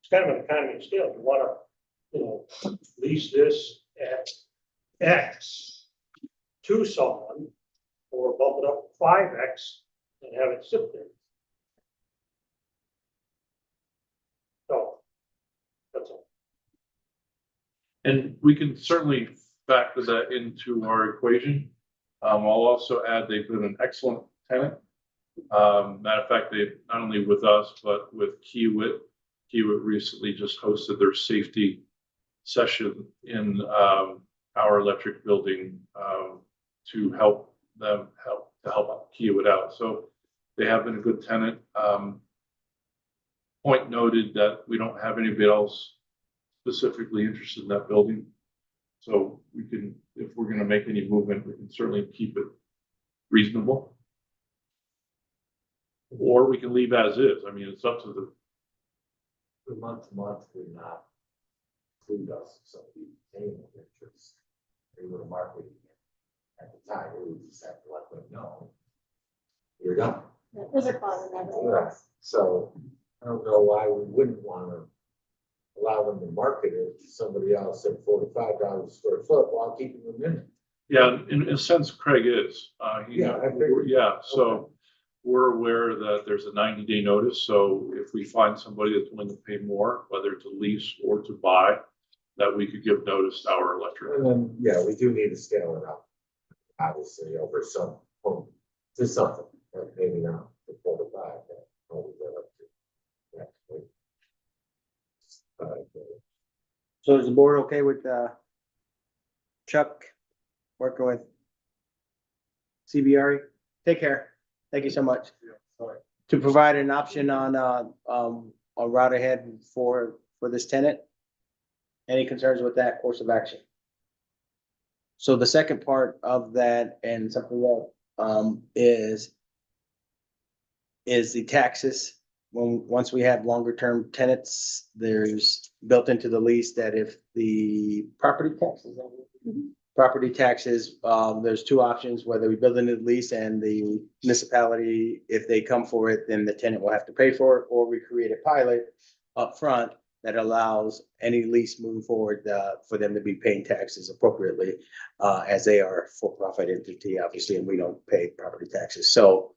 It's kind of an economy of scale. You wanna, you know, lease this at X to someone, or bump it up to 5X and have it sit there. So, that's all. And we can certainly factor that into our equation. I'll also add, they've been an excellent tenant. Matter of fact, they, not only with us, but with Kiewit. Kiewit recently just hosted their safety session in our electric building to help out Kiewit out. So they have been a good tenant. Point noted that we don't have anybody else specifically interested in that building. So we can, if we're gonna make any movement, we can certainly keep it reasonable. Or we can leave as is. I mean, it's up to the, Month to month would not include us, so we paying the interest. They were marketing it at the time, we would just have to let them know. You're done. There's a clause in there. Yeah, so I don't know why we wouldn't wanna allow them to market it to somebody else at $45 a square foot while keeping them in it. yeah, in a sense, Craig is. Yeah, I figured. Yeah, so we're aware that there's a 90-day notice. So if we find somebody that's willing to pay more, whether to lease or to buy, that we could give notice to our electric. And then, yeah, we do need to scale it up, obviously, over some, to something, but maybe not to 45, but probably go up to next week. so is the board okay with, Chuck working with CBRE? Take care. Thank you so much. To provide an option on, a route ahead for this tenant. Any concerns with that course of action? So the second part of that, and something that, is the taxes. Once we have longer term tenants, there's built into the lease that if the property taxes. Property taxes, there's two options, whether we build into the lease and the municipality, if they come for it, then the tenant will have to pay for it, or we create a pilot up front that allows any lease moving forward, for them to be paying taxes appropriately, as they are a for-profit entity, obviously, and we don't pay property taxes. So,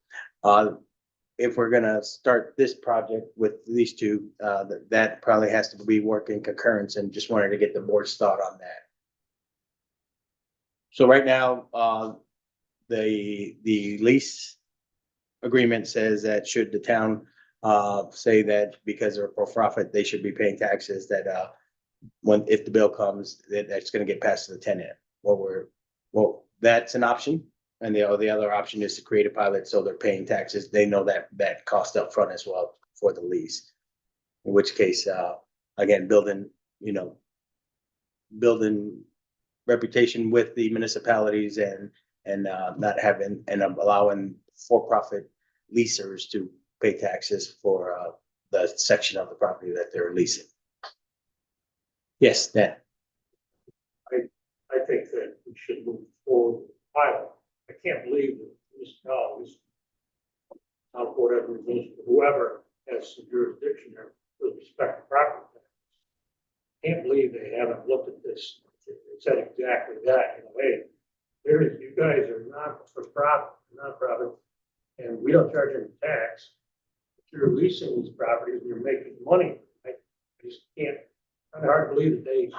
if we're gonna start this project with these two, that probably has to be work in concurrence, and just wanted to get the board's thought on that. So right now, the lease agreement says that should the town say that because they're for profit, they should be paying taxes, that if the bill comes, that's gonna get passed to the tenant. well, that's an option. And the other option is to create a pilot, so they're paying taxes. They know that cost up front as well for the lease. In which case, again, building reputation with the municipalities and not having, and allowing for-profit leasers to pay taxes for the section of the property that they're leasing. Yes, Dan. I think that we should move forward with the pilot. I can't believe that municipalities, town board of administration, whoever has some jurisdiction there with respect to property taxes. Can't believe they haven't looked at this. They said exactly that, hey, you guys are not for profit, nonprofit, and we don't charge any tax. If you're leasing these properties and you're making money, I just can't, kind of hard to believe that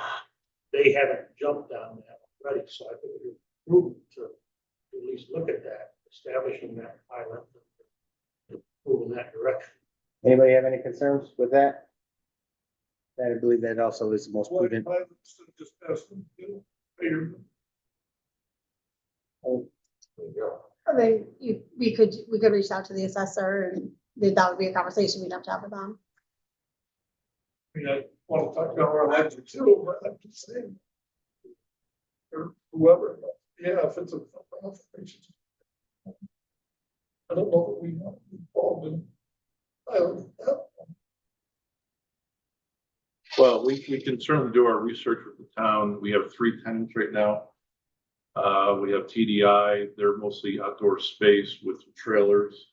they haven't jumped on that already. So I think it's prudent to at least look at that, establishing that pilot, and move in that direction. Anybody have any concerns with that? I believe that also is the most prudent. Just ask them, pay your- There you go. I mean, we could reach out to the assessor and that would be a conversation we'd have to have with them. I mean, I want to talk about where that too, but I'm just saying. Or whoever, yeah, if it's a. I don't know that we have involved in. Well, we can certainly do our research with the town. We have 3 tenants right now. We have TDI, they're mostly outdoor space with trailers.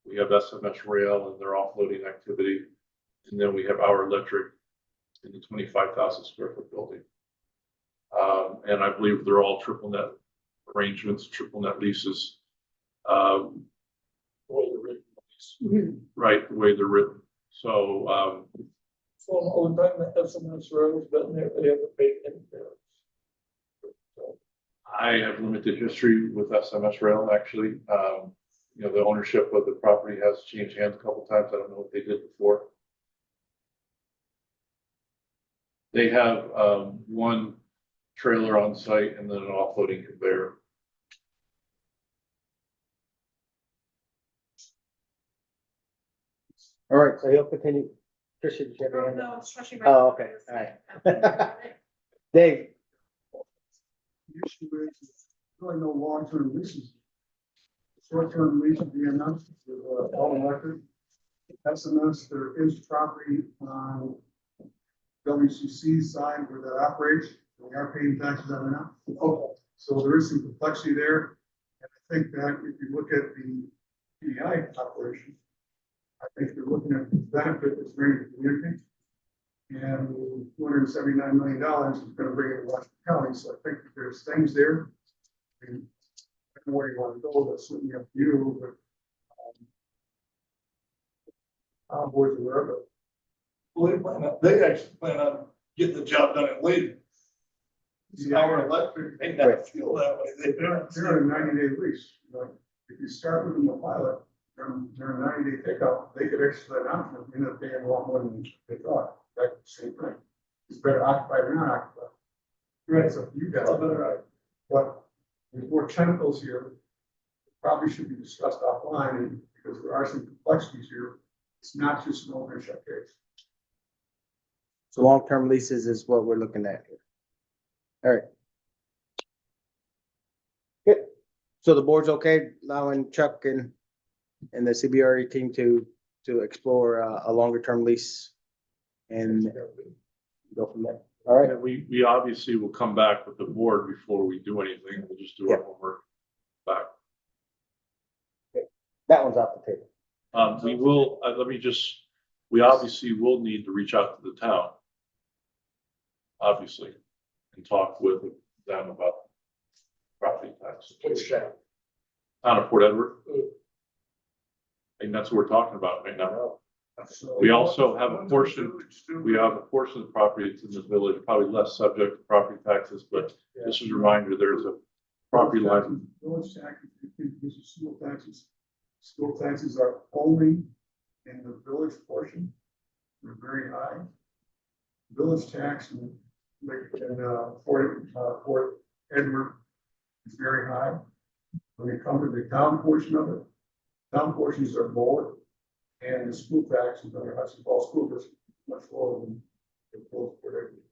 We have SMS Rail and their offloading activity. And then we have Our Electric in the 25,000 square foot building. And I believe they're all triple net arrangements, triple net leases. Right, the way they're written. So, So all the time the SMS roads, but they haven't paid any bills. I have limited history with SMS Rail, actually. The ownership of the property has changed hands a couple times. I don't know what they did before. They have one trailer on site and then an offloading conveyor. All right, so he'll continue. Tricia, did you have any? No, it's rushing. Oh, okay, all right. Dave. The issue is really no long-term leases. Short-term lease would be enough with all electric. SMS, there is property on WCC side where that operates. We are paying taxes on it now. So there is some complexity there. And I think that if you look at the PEI operation, I think they're looking at the benefit that's bringing to the community. And $279 million is going to bring it to Washington County. So I think that there's things there. And I don't know where you want to go, that's certainly up to you, but our board's aware of it. Well, they actually plan on getting the job done in Layton. Our electric may not feel that way. They're on a 90-day lease. If you start with them a pilot, they're a 90-day pickup, they could exercise that option, you end up paying a lot more than they thought. That's the same thing. It's better occupied or not occupied. Right, so you guys are better at it. But there's more tentacles here. Probably should be discussed offline because there are some complexities here. It's not just an ownership case. So long-term leases is what we're looking at here. All right. Good. So the board's okay allowing Chuck and the CBRE team to explore a longer-term lease and go from there. All right. And we obviously will come back with the board before we do anything. We'll just do our homework back. That one's off the table. We will, we obviously will need to reach out to the town. Obviously, and talk with them about property tax. Which town? Town of Port Edward. And that's what we're talking about right now. So We also have a portion, of the property that's in the village, probably less subject to property taxes, but just as a reminder, there's a property line. Village taxes, this is school taxes. School taxes are only in the village portion. They're very high. Village tax and Fort Edward is very high. When it comes to the town portion of it, town portions are lower. And the school taxes under Hudson Falls School District is much lower than the full Port Edward.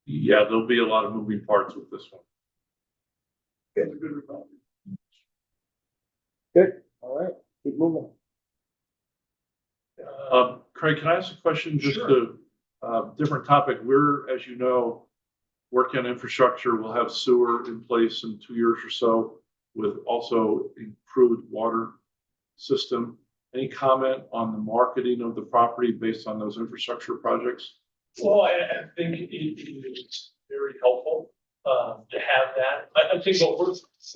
Yeah, there'll be a lot of moving parts with this one. It's a good result. Good, all right, keep moving. Craig, can I ask a question? Just a, different topic. We're, as you know, working on infrastructure. We'll have sewer in place in 2 years or so with also improved water system. Any comment on the marketing of the property based on those infrastructure projects? Well, I think it is very helpful to have that. I think what we're,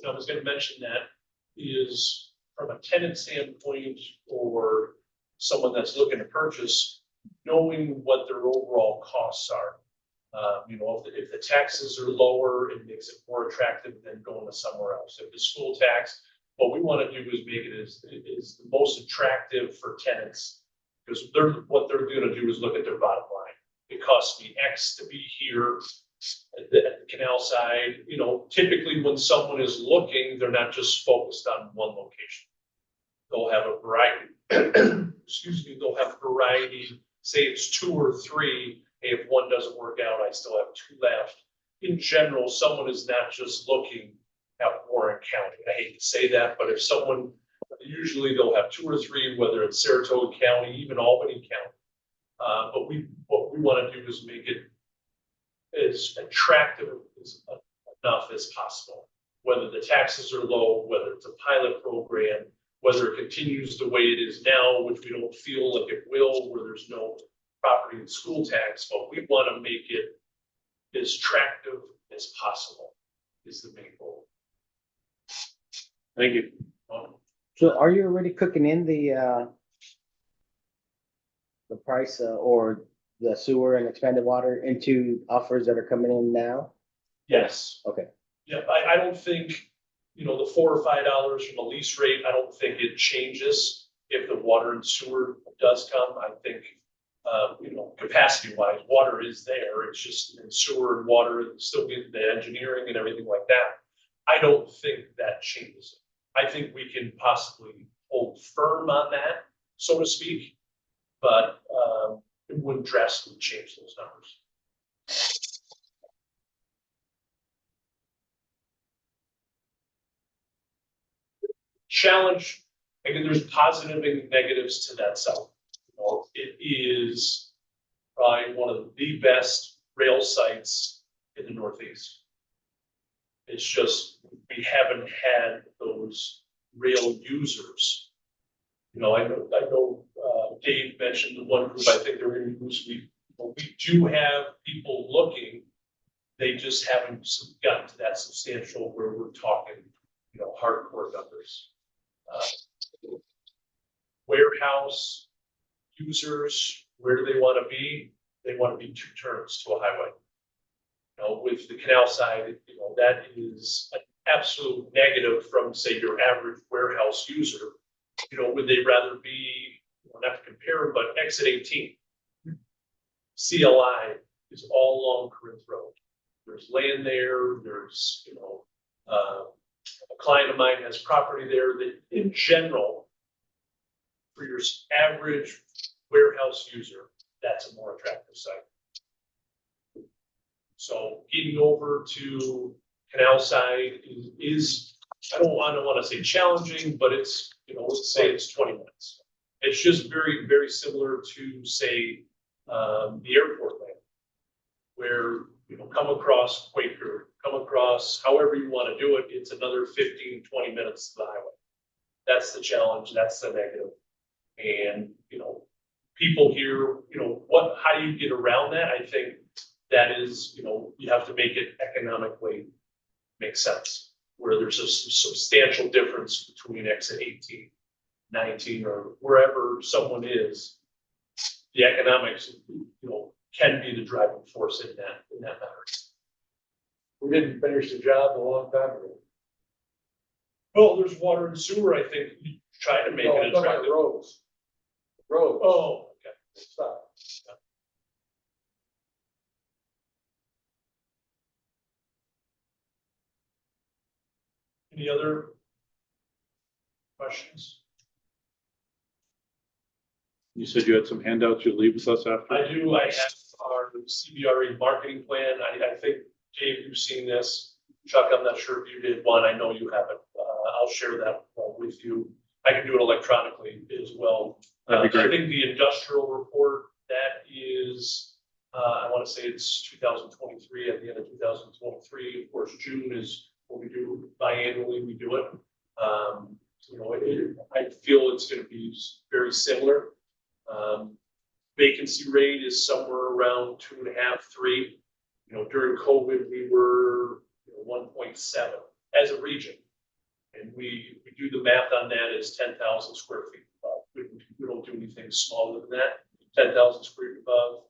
I was gonna mention that is from a tenant standpoint or someone that's looking to purchase, knowing what their overall costs are. If the taxes are lower, it makes it more attractive than going to somewhere else. If the school tax, what we want to do is make it is the most attractive for tenants. Because what they're going to do is look at their bottom line. It costs me X to be here at the canal side. Typically when someone is looking, they're not just focused on one location. They'll have a variety, excuse me, they'll have a variety, say it's 2 or 3. Hey, if one doesn't work out, I still have 2 left. In general, someone is not just looking at Warren County. I hate to say that, but if someone, usually they'll have 2 or 3, whether it's Saratoga County, even Albany County. But what we want to do is make it as attractive enough as possible. Whether the taxes are low, whether it's a pilot program, whether it continues the way it is now, which we don't feel like it will, where there's no property and school tax, but we want to make it as attractive as possible is the main goal. Thank you. So are you already cooking in the price or the sewer and expanded water into offers that are coming in now? Yes. Okay. Yeah, I don't think, the $4 or $5 from a lease rate, I don't think it changes if the water and sewer does come. I think, capacity wise, water is there. It's just in sewer and water, and still get the engineering and everything like that. I don't think that changes. I think we can possibly hold firm on that, so to speak, but it wouldn't drastically change those numbers. Challenge, again, there's positive and negatives to that site. It is probably one of the best rail sites in the Northeast. It's just, we haven't had those rail users. I know Dave mentioned the one group, I think they're in use. We do have people looking, they just haven't gotten to that substantial where we're talking, hardcore numbers. Warehouse users, where do they want to be? They want to be 2 turns to a highway. With the canal side, that is an absolute negative from, say, your average warehouse user. Would they rather be, not to compare, but exit 18? CLI is all along Corinth Road. There's land there, there's, a client of mine has property there that in general, for your average warehouse user, that's a more attractive site. So getting over to canal side is I don't want to say challenging, but it's, let's say it's 20 minutes. It's just very, very similar to, say, the airport land, where, come across Quaker, come across however you want to do it, it's another 15, 20 minutes to the highway. That's the challenge, that's the negative. And, people here, how do you get around that? I think that is, you have to make it economically make sense, where there's a substantial difference between exit 18, 19, or wherever someone is. The economics, can be the driving force in that matter. We didn't finish the job a long time ago. Well, there's water and sewer, I think, you try to make No, it I'm talking about attractive. roads. Roads. Oh, okay. Stop. Any other questions? You said you had some handouts you'll leave with us after? I do, I have our CBRE marketing plan. I think, Dave, you've seen this. Chuck, I'm not sure if you did one. I know you haven't. I'll share that with you. I can do it electronically as well. That'd be I great. think the industrial report, that is, I want to say it's 2023, at the end of 2023. Of course, June is what we do biannually, we do it. You know, I feel it's going to be very similar. Vacancy rate is somewhere around 2.5, 3. You know, during COVID, we were 1.7 as a region. And we do the math on that as 10,000 square feet above. We don't do anything smaller than that, 10,000 square feet above.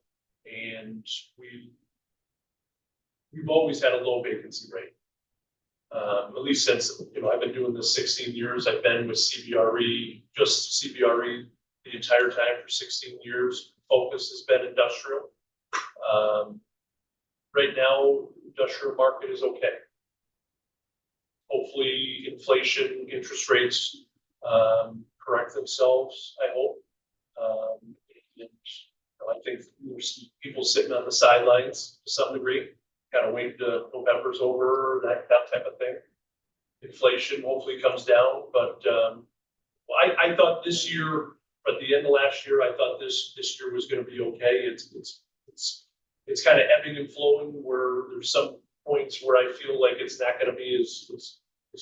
And we've always had a low vacancy rate. At least since, I've been doing this 16 years. I've been with CBRE, just CBRE the entire time for 16 years. Focus has been industrial. Right now, industrial market is okay. Hopefully inflation, interest rates correct themselves, I hope. And, I think there's people sitting on the sidelines to some degree, kind of waiting till November's over, that type of thing. Inflation hopefully comes down, but I thought this year, at the end of last year, I thought this year was going to be okay. It's kind of ebbing and flowing, where there's some points where I feel like it's not going to be as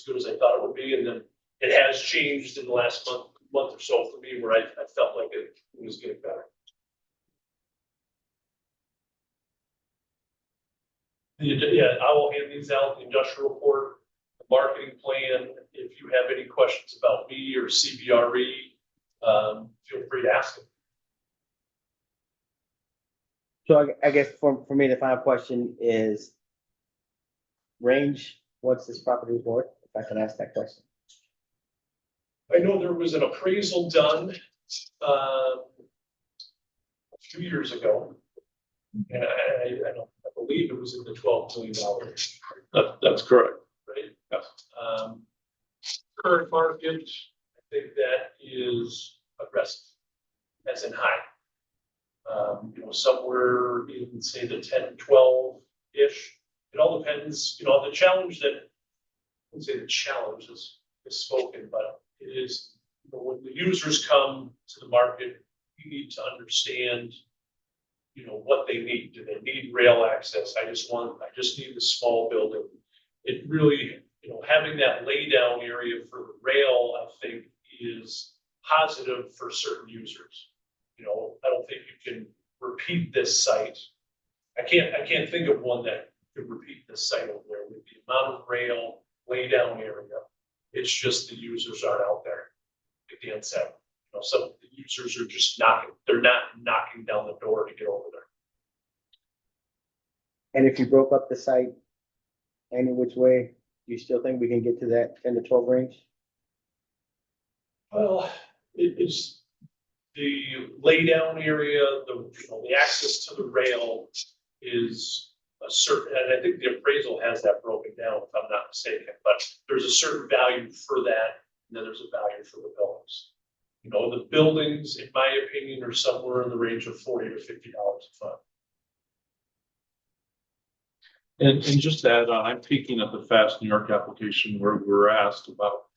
good as I thought it would be, and then it has changed in the last month or so for me, where I felt like it was getting better. Yeah, I will hand these out, the industrial report, the marketing plan. If you have any questions about me or CBRE, feel free to ask them. So I guess for me, the final question is range, what's this property worth? If I can ask that question. I know there was an appraisal done a few years ago, and I believe it was in the $12 million. That's correct. Right? Yes. Current market, I think that is aggressive, as in high. Somewhere in, say, the 10, 12-ish. It all depends, the challenge that, I wouldn't say the challenge is spoken, but it is, when the users come to the market, you need to understand, what they need. Do they need rail access? I just need the small building. It really, having that lay down area for the rail, I think, is positive for certain users. I don't think you can repeat this site. I can't think of one that could repeat this site over there with the amount of rail lay down area. It's just the users aren't out there. Like Dan said, some of the users are just they're not knocking down the door to get over there. And if you broke up the site any which way, do you still think we can get to that 10 to 12 range? Well, it's the lay down area, the access to the rail is a certain, and I think the appraisal has that broken down, if I'm not mistaken, but there's a certain value for that, and then there's a value for the buildings. The buildings, in my opinion, are somewhere in the range of $40 to $50 a foot. And just to add on, I'm peeking at the Fast New York application where we were asked about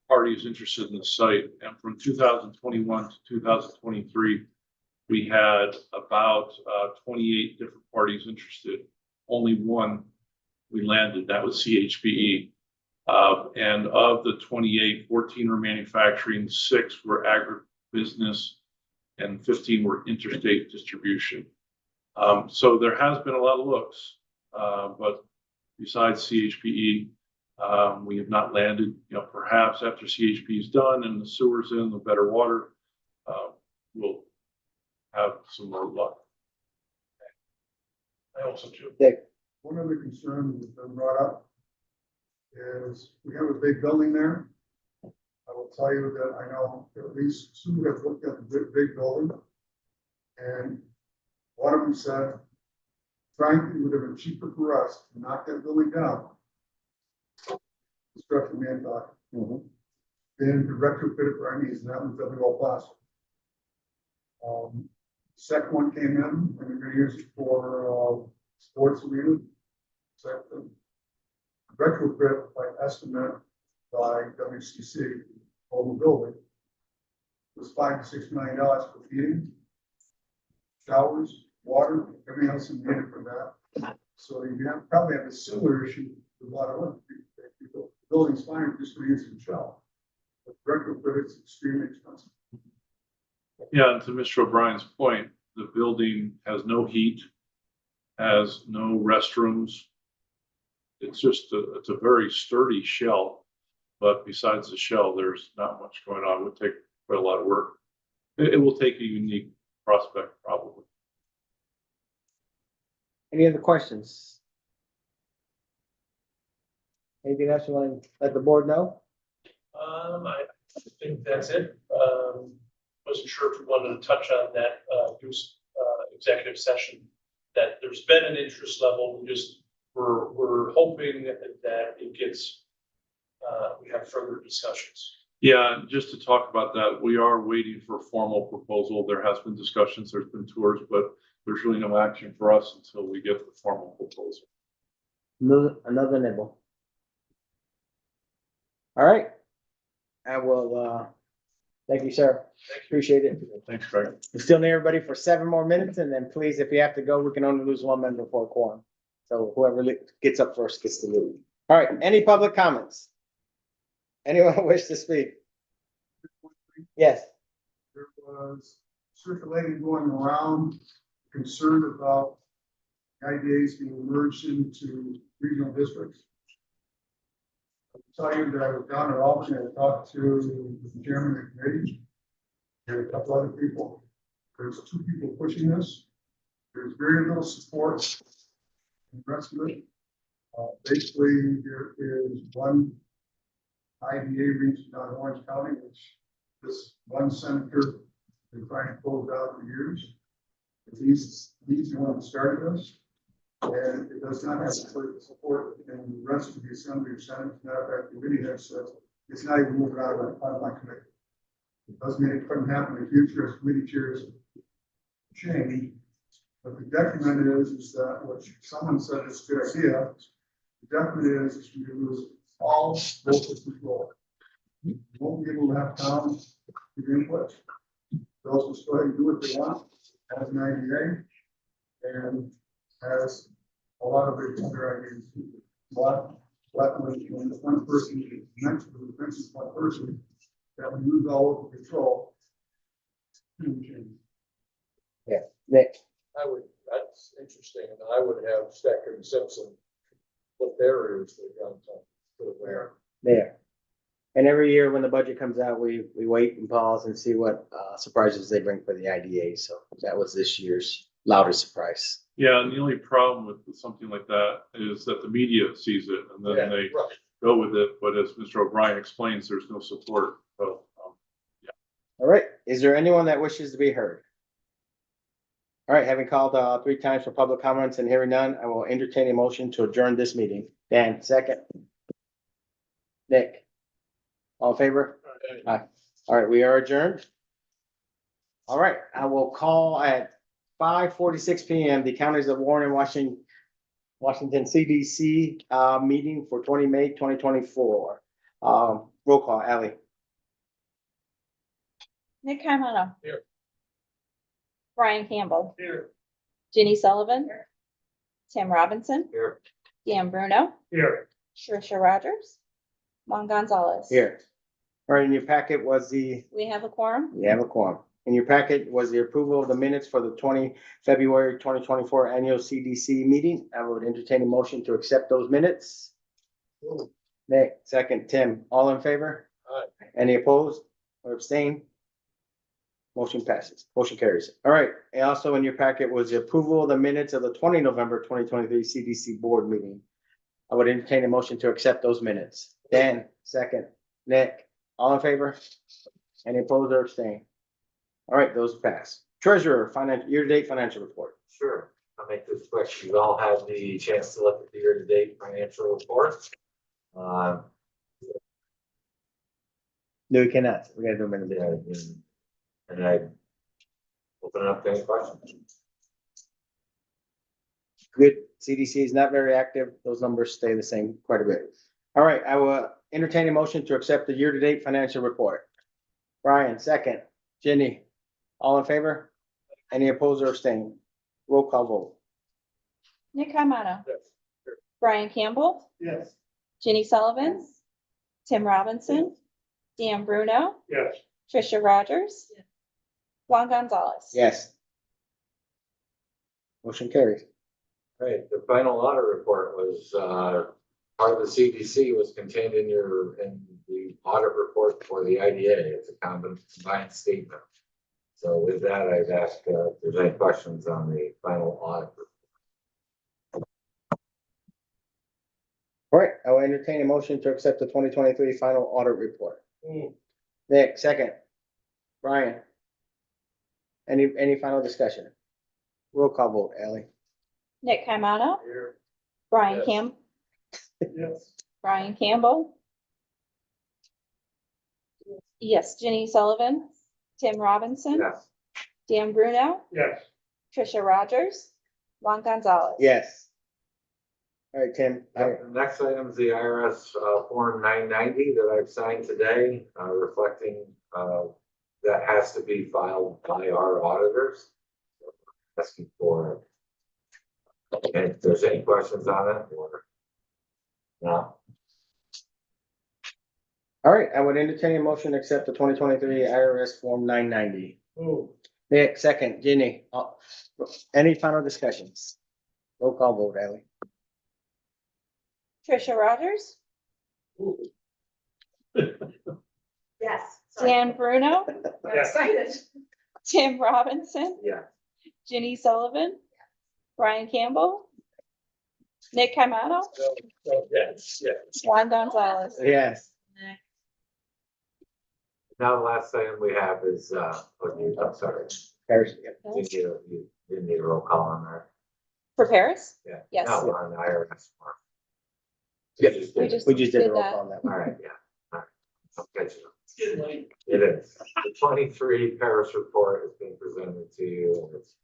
parties interested in the site. And from 2021 to 2023, we had about 28 different parties interested. Only one we landed, that was CHBE. And of the 28, 14 were manufacturing, 6 were agribusiness, and 15 were interstate distribution. So there has been a lot of looks. But besides CHPE, we have not landed, perhaps after CHP is done and the sewer's in, the better water, we'll have some more luck. I hope so too. Dick, One of the concerns that's been brought up is we have a big building there. I will tell you that I know at least Sue has looked at the big building. And one of them said, frankly, it would have been cheaper for us to knock that building down. construction manpower. Mhm. Then to retrofit it for our needs, and that was WL Plastic. Second one came in, and we're gonna use it for, sports arena. Second, retrofit by estimate by WCC, whole building, was $5 to $6 million for heating, showers, water, everything else needed for that. So you probably have a similar issue with a lot of other people. Building's fine, just for using the shell. But retrofit is extremely expensive. Yeah, and to Mr. O'Brien's point, the building has no heat, has no restrooms. It's just it's a very sturdy shell, but besides the shell, there's not much going on. It would take quite a lot of work. It will take a unique prospect, probably. Any other questions? Anything else you want to let the board know? I think that's it. Wasn't sure if we wanted to touch on that, executive session, that there's been an interest level. We're hoping that it gets, we have further discussions. Yeah, and just to talk about that, we are waiting for a formal proposal. There has been discussions, there's been tours, but there's really no action for us until we get the formal proposal. Another nibble. All right. I will, thank you, sir. Appreciate it. Thanks, Greg. We still need everybody for 7 more minutes, and then please, if you have to go, we can only lose 1 member for a quorum. So whoever gets up first gets to leave. All right, any public comments? Anyone wish to speak? Yes. There was circulating going around, concern about IDAs being merged into regional districts. I'll tell you that I was down at Albany and talked to the chairman of the committee and a couple other people. There's 2 people pushing this. There's very little support in the rest of it. Basically, there is one IDA region out of Orange County, which this one senator been trying to close out for years. He's the one that started this. And it does not have support in the rest of the assembly or senate. Matter of fact, the committee has said it's not even moving out of my committee. It doesn't mean it couldn't happen in the future as committee chairs change. But the detriment is that what someone said is a good idea. The detriment is you lose all local control. You won't be able to have towns to input. They'll just go ahead and do what they want as an IDA and has a lot of the other ideas. But when this one person mentions one person that we lose all local control. Yeah, Nick. That's interesting, and I would have Stecker and Simpson put their areas to the ground where. There. And every year when the budget comes out, we wait and pause and see what surprises they bring for the IDA. So that was this year's loudest surprise. Yeah, and the only problem with something like that is that the media sees it and then they go with it. But as Mr. O'Brien explains, there's no support. So, yeah. All right. Is there anyone that wishes to be heard? All right, having called 3 times for public comments and hearing none, I will entertain a motion to adjourn this meeting. Dan, second. Nick. All in favor? Aye. All right, we are adjourned. All right, I will call at 5:46 PM, the counties of Warren and Washington CDC meeting for 20 May 2024. Roll call, Ally. Nick Carmona. Here. Brian Campbell. Here. Ginny Sullivan. Tim Robinson. Here. Dan Bruno. Here. Trisha Rogers. Juan Gonzalez. Here. All right, in your packet was We have a quorum. you have a quorum. In your packet was the approval of the minutes for the February 2024 annual CDC meeting. I would entertain a motion to accept those minutes. Nick, second. Tim, all in favor? Aye. Any opposed or abstain? Motion passes. Motion carries. All right. And also in your packet was the approval of the minutes of the 20 November 2023 CDC board meeting. I would entertain a motion to accept those minutes. Dan, second. Nick, all in favor? Any opposed or abstain? All right, those pass. Treasurer, year-to-date financial report. Sure, I'll make this quick. You all had the chance to look at the year-to-date financial report. No, we cannot. We gotta do them in the Yeah, and I open it up to any questions. good. CDC is not very active. Those numbers stay the same quite a bit. All right, I will entertain a motion to accept the year-to-date financial report. Brian, second. Jenny, all in favor? Any opposed or abstained? Roll call vote. Nick Amato, Yes. Brian Campbell, Yes. Ginny Sullivan, Tim Robinson, Dan Bruno, Yes. Trisha Rogers, Juan Gonzalez. Yes. Motion carries. Right, the final audit report was, part of the CDC was contained in the audit report for the IDA. It's a combined statement. So with that, I'd ask, if there's any questions on the final audit report. All right, I will entertain a motion to accept the 2023 final audit report. Mm. Nick, second. Brian. Any final discussion? Roll call vote, Ally. Nick Amato, Here. Brian Yes. Yes. Brian Campbell. Yes, Ginny Sullivan, Tim Robinson, Yes. Dan Bruno, Yes. Trisha Rogers, Juan Gonzalez. Yes. All right, Tim. The next item is the IRS Form 990 that I've signed today, reflecting that has to be filed by our auditors. Asking for, and if there's any questions on it or no. All right, I would entertain a motion to accept the 2023 IRS Form 990. Oh, Nick, second. Ginny, any final discussions? Roll call vote, Ally. Trisha Rogers, Yes. Dan Bruno, I'm excited. Tim Robinson, Yeah. Ginny Sullivan, Brian Campbell, Nick Amato, Yes, yes. Juan Gonzalez. Yes. Now the last item we have is, I'm sorry, Carries. you didn't need a roll call on that. For Paris? Yeah. Yes. No, on the IRS form. Yeah, You just We did it. just We just did a did roll that. call on that All one. right, yeah. All right. I'll catch you. It's getting late. It is. The 23 Paris report has been presented to you, and it's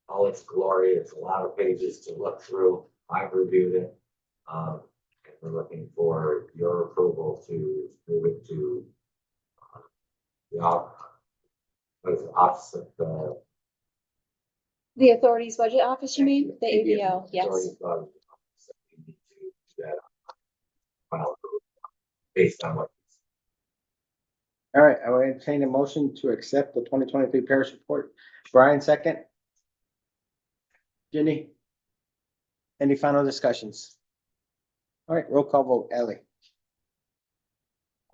all its glory. It's a lot of pages to look through. I've reviewed it. And we're looking for your approval to move it to the office of the. The authority's budget office, you mean? The ABO, yes. authority's budget office. We need to do that. Final approval based on what. All right, I will entertain a motion to accept the 2023 Paris report. Brian, second. Ginny? Any final discussions? All right, roll call vote, Ally.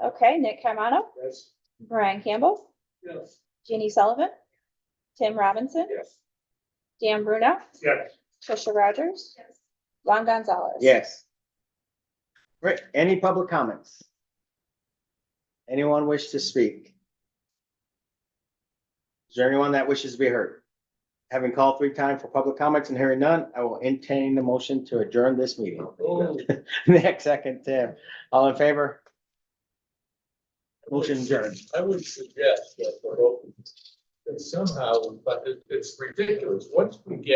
Okay, Nick Amato, Yes. Brian Campbell, Yes. Ginny Sullivan, Tim Robinson, Yes. Dan Bruno, yes. Trisha Rogers, Juan Gonzalez. Yes. Right, any public comments? Anyone wish to speak? Is there anyone that wishes to be heard? Having called 3 times for public comments and hearing none, I will entertain the motion to adjourn this meeting. Oh. Next, second, Tim. All in favor? Motion adjourned. I would suggest that, that somehow, but it's ridiculous, once we get